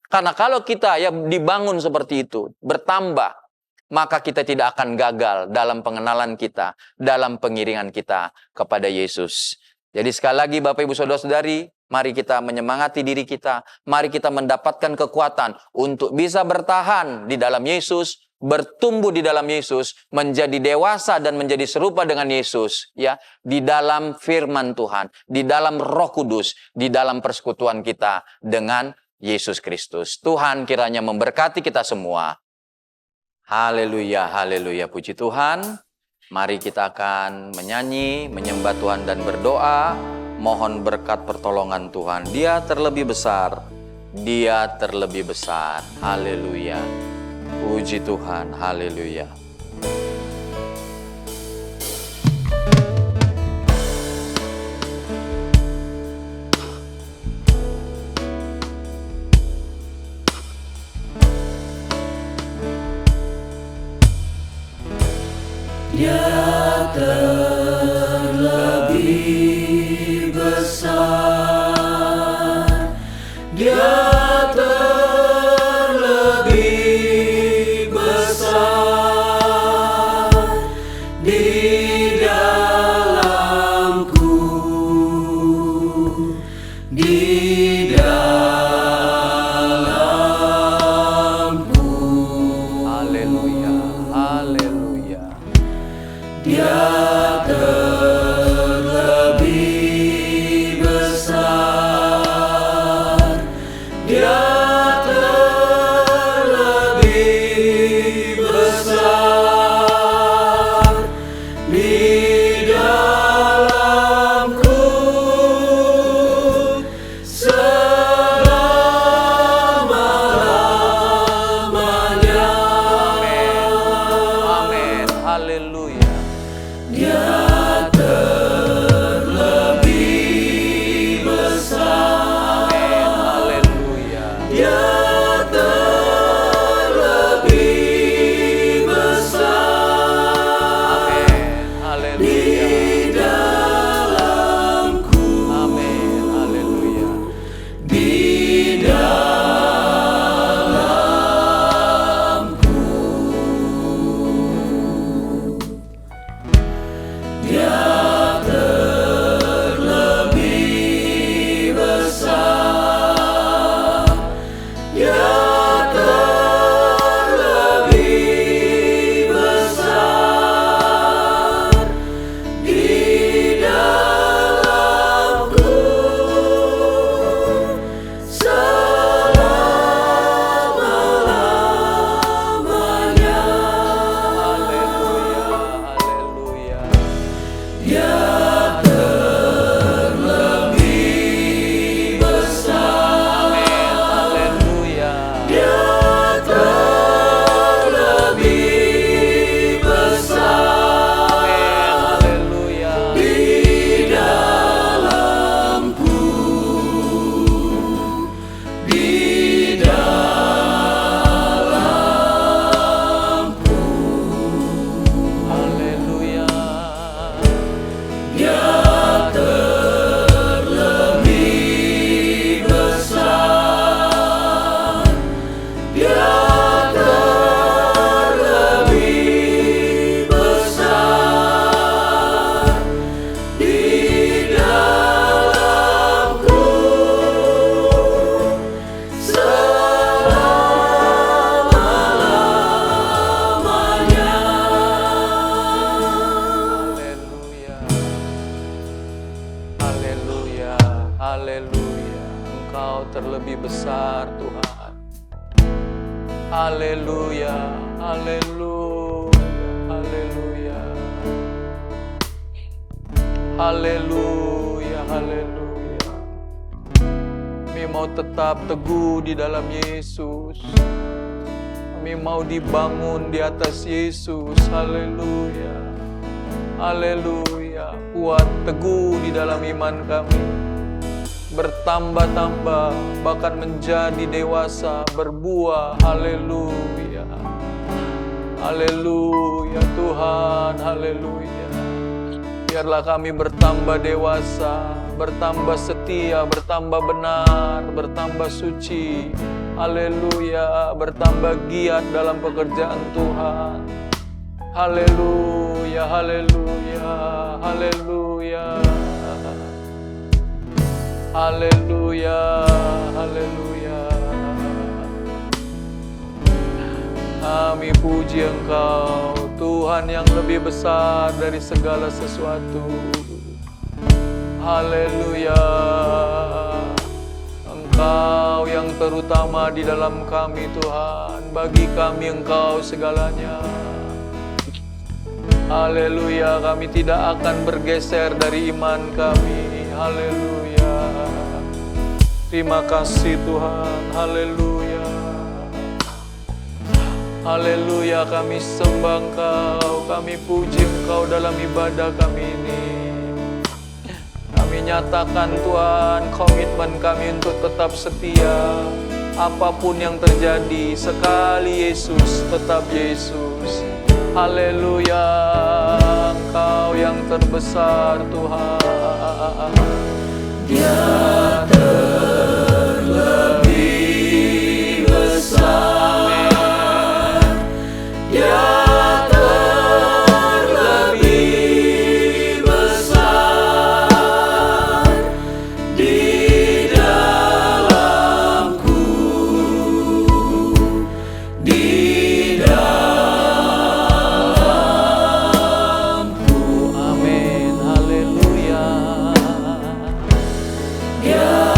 Karena kalau kita ya dibangun seperti itu, bertambah, maka kita tidak akan gagal dalam pengenalan kita, dalam pengiringan kita kepada Yesus. Jadi sekali lagi Bapak Ibu Saudara-saudari, mari kita menyemangati diri kita, mari kita mendapatkan kekuatan untuk bisa bertahan di dalam Yesus, bertumbuh di dalam Yesus, menjadi dewasa dan menjadi serupa dengan Yesus, ya, di dalam firman Tuhan, di dalam Roh Kudus, di dalam persekutuan kita dengan Yesus Kristus. Tuhan kiranya memberkati kita semua. Haleluya, haleluya, puji Tuhan. Mari kita akan menyanyi, menyembah Tuhan dan berdoa. Mohon berkat pertolongan Tuhan. Dia terlebih besar. Dia terlebih besar. Haleluya. Puji Tuhan, haleluya. Dia terlebih besar, Dia terlebih besar di dalamku, di dalamku. Haleluya, haleluya. Dia terlebih besar, Dia terlebih besar di dalamku selama-lamanya. Amin, haleluya. Dia terlebih besar, Haleluya. Dia terlebih besar Amin, di haleluya. dalamku, Amin, haleluya. di dalamku. Dia terlebih besar, Dia terlebih besar di dalamku selama-lamanya. Engkau terlebih besar Tuhan. Haleluya, haleluya, haleluya. Haleluya, haleluya. Kami mau tetap teguh di dalam Yesus. Kami mau dibangun di atas Yesus. Haleluya. Haleluya. Kuat teguh di dalam iman kami. Bertambah-tambah, bahkan menjadi dewasa, berbuah. Haleluya. Haleluya Tuhan. Haleluya. Biarlah kami bertambah dewasa, bertambah setia, bertambah benar, bertambah suci. Haleluya, bertambah giat dalam pekerjaan Tuhan. Haleluya, haleluya, haleluya. Haleluya, haleluya. Kami puji Engkau, Tuhan yang lebih besar dari segala sesuatu. Haleluya. Engkau yang terutama di dalam kami Tuhan. Bagi kami Engkau segalanya. Haleluya. Kami tidak akan bergeser dari iman kami. Haleluya. Terima kasih Tuhan. Haleluya. Haleluya, kami sembah Engkau, kami puji Engkau dalam ibadah kami ini. Kami nyatakan Tuhan, komitmen kami untuk tetap setia. Apapun yang terjadi, sekali Yesus, tetap Yesus. Haleluya, Engkau yang terbesar Tuhan. Dia terlebih besar. Dia terlebih besar di dalamku, di dalamku. Amin, haleluya. Dia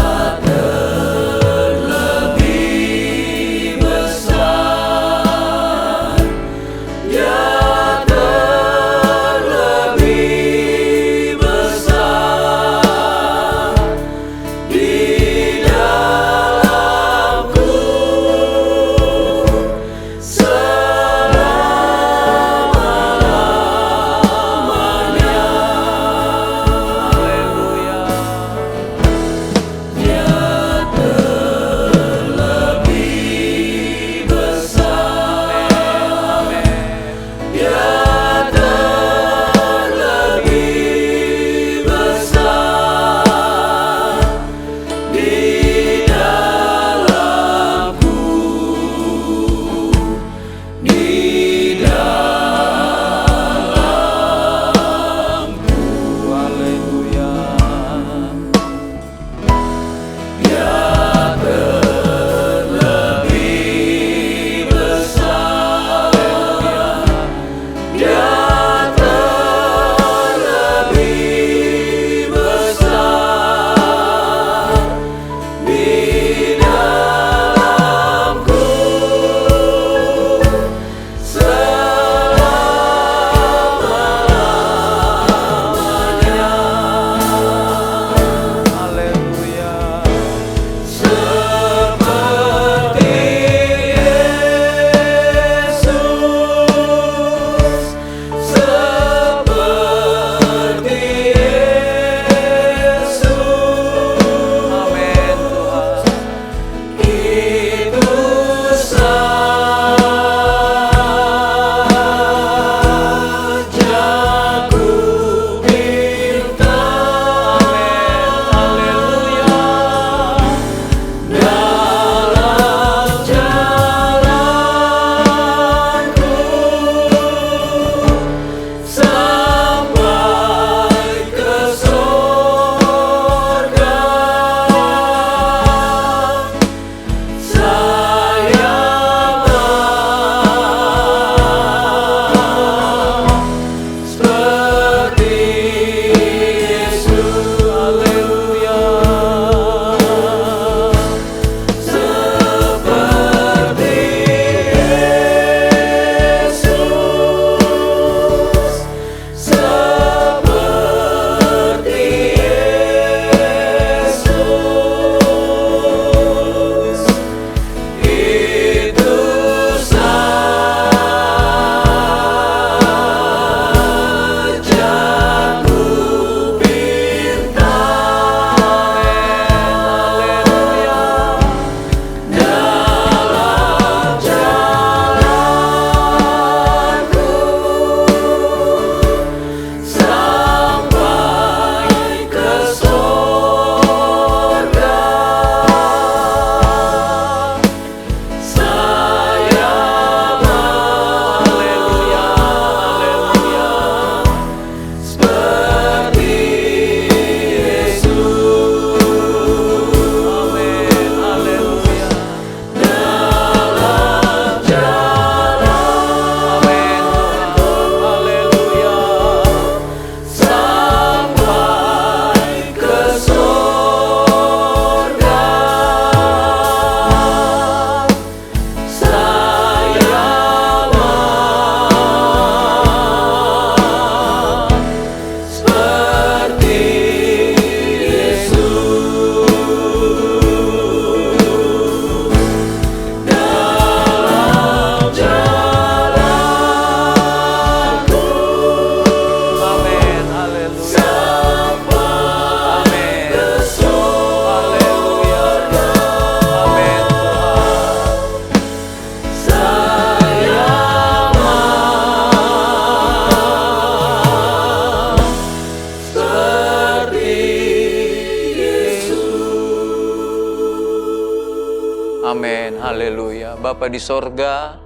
Haleluya. Bapa di sorga,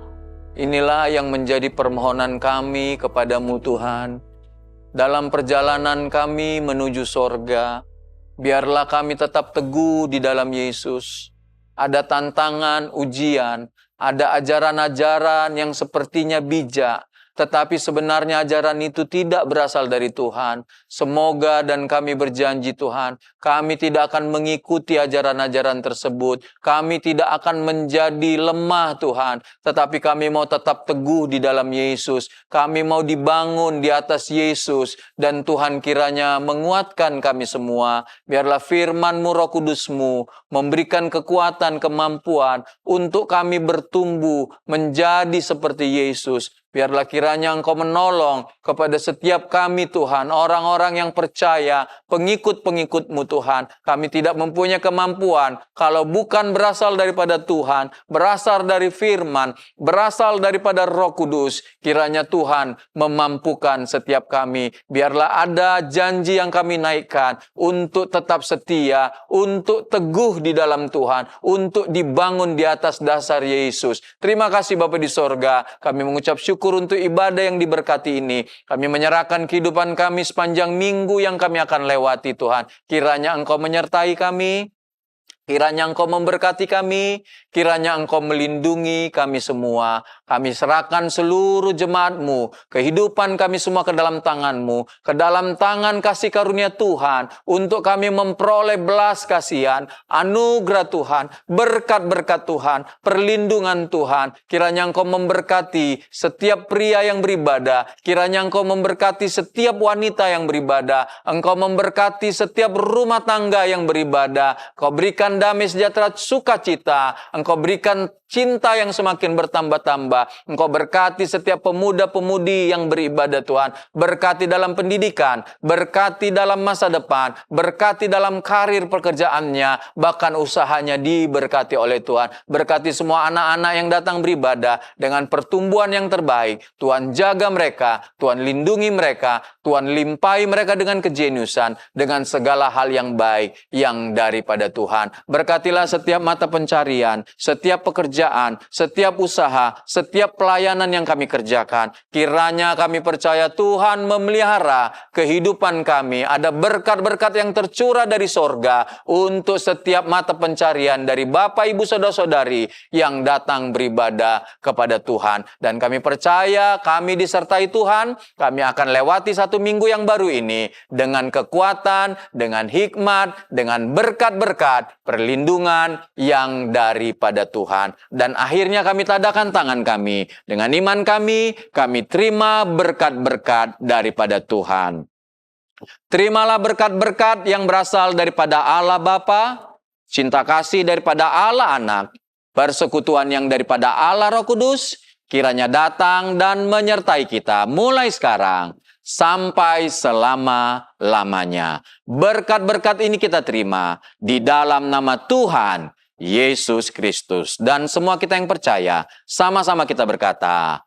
inilah yang menjadi permohonan kami kepadamu Tuhan. Dalam perjalanan kami menuju sorga, biarlah kami tetap teguh di dalam Yesus. Ada tantangan, ujian, ada ajaran-ajaran yang sepertinya bijak, tetapi sebenarnya ajaran itu tidak berasal dari Tuhan. Semoga dan kami berjanji Tuhan, kami tidak akan mengikuti ajaran-ajaran tersebut. Kami tidak akan menjadi lemah Tuhan, tetapi kami mau tetap teguh di dalam Yesus. Kami mau dibangun di atas Yesus. Dan Tuhan kiranya menguatkan kami semua. Biarlah firman-Mu, Roh Kudus-Mu, memberikan kekuatan, kemampuan untuk kami bertumbuh menjadi seperti Yesus. Biarlah kiranya Engkau menolong kepada setiap kami Tuhan, orang-orang yang percaya, pengikut-pengikut-Mu Tuhan. Kami tidak mempunyai kemampuan kalau bukan berasal daripada Tuhan, berasal dari firman, berasal daripada Roh Kudus. Kiranya Tuhan memampukan setiap kami. Biarlah ada janji yang kami naikkan untuk tetap setia, untuk teguh di dalam Tuhan, untuk dibangun di atas dasar Yesus. Terima kasih Bapa di sorga, kami mengucap syukur untuk ibadah yang diberkati ini. Kami menyerahkan kehidupan kami sepanjang minggu yang kami akan lewati Tuhan. Kiranya Engkau menyertai kami, kiranya Engkau memberkati kami, kiranya Engkau melindungi kami semua. Kami serahkan seluruh jemaat-Mu, kehidupan kami semua ke dalam tangan-Mu, ke dalam tangan kasih karunia Tuhan, untuk kami memperoleh belas kasihan, anugerah Tuhan, berkat-berkat Tuhan, perlindungan Tuhan. Kiranya Engkau memberkati setiap pria yang beribadah, kiranya Engkau memberkati setiap wanita yang beribadah, Engkau memberkati setiap rumah tangga yang beribadah. Kau berikan damai sejahtera sukacita, Engkau berikan cinta yang semakin bertambah-tambah. Engkau berkati setiap pemuda-pemudi yang beribadah Tuhan. Berkati dalam pendidikan, berkati dalam masa depan, berkati dalam karir pekerjaannya, bahkan usahanya diberkati oleh Tuhan. Berkati semua anak-anak yang datang beribadah dengan pertumbuhan yang terbaik. Tuhan jaga mereka, Tuhan lindungi mereka, Tuhan limpahi mereka dengan kejeniusan, dengan segala hal yang baik yang daripada Tuhan. Berkatilah setiap mata pencarian, setiap pekerjaan, setiap usaha, setiap pelayanan yang kami kerjakan. Kiranya kami percaya Tuhan memelihara kehidupan kami. Ada berkat-berkat yang tercurah dari sorga untuk setiap mata pencarian dari Bapak, Ibu, Saudara-saudari yang datang beribadah kepada Tuhan. Dan kami percaya kami disertai Tuhan. Kami akan lewati satu minggu yang baru ini dengan kekuatan, dengan hikmat, dengan berkat-berkat, perlindungan yang daripada Tuhan. Dan akhirnya kami tadakan tangan kami. Dengan iman kami terima berkat-berkat daripada Tuhan. Terimalah berkat-berkat yang berasal daripada Allah Bapa, cinta kasih daripada Allah Anak, persekutuan yang daripada Allah Roh Kudus, kiranya datang dan menyertai kita mulai sekarang sampai selama-lamanya. Berkat-berkat ini kita terima di dalam nama Tuhan Yesus Kristus. Dan semua kita yang percaya, sama-sama kita berkata,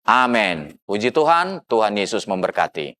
amin. Puji Tuhan, Tuhan Yesus memberkati.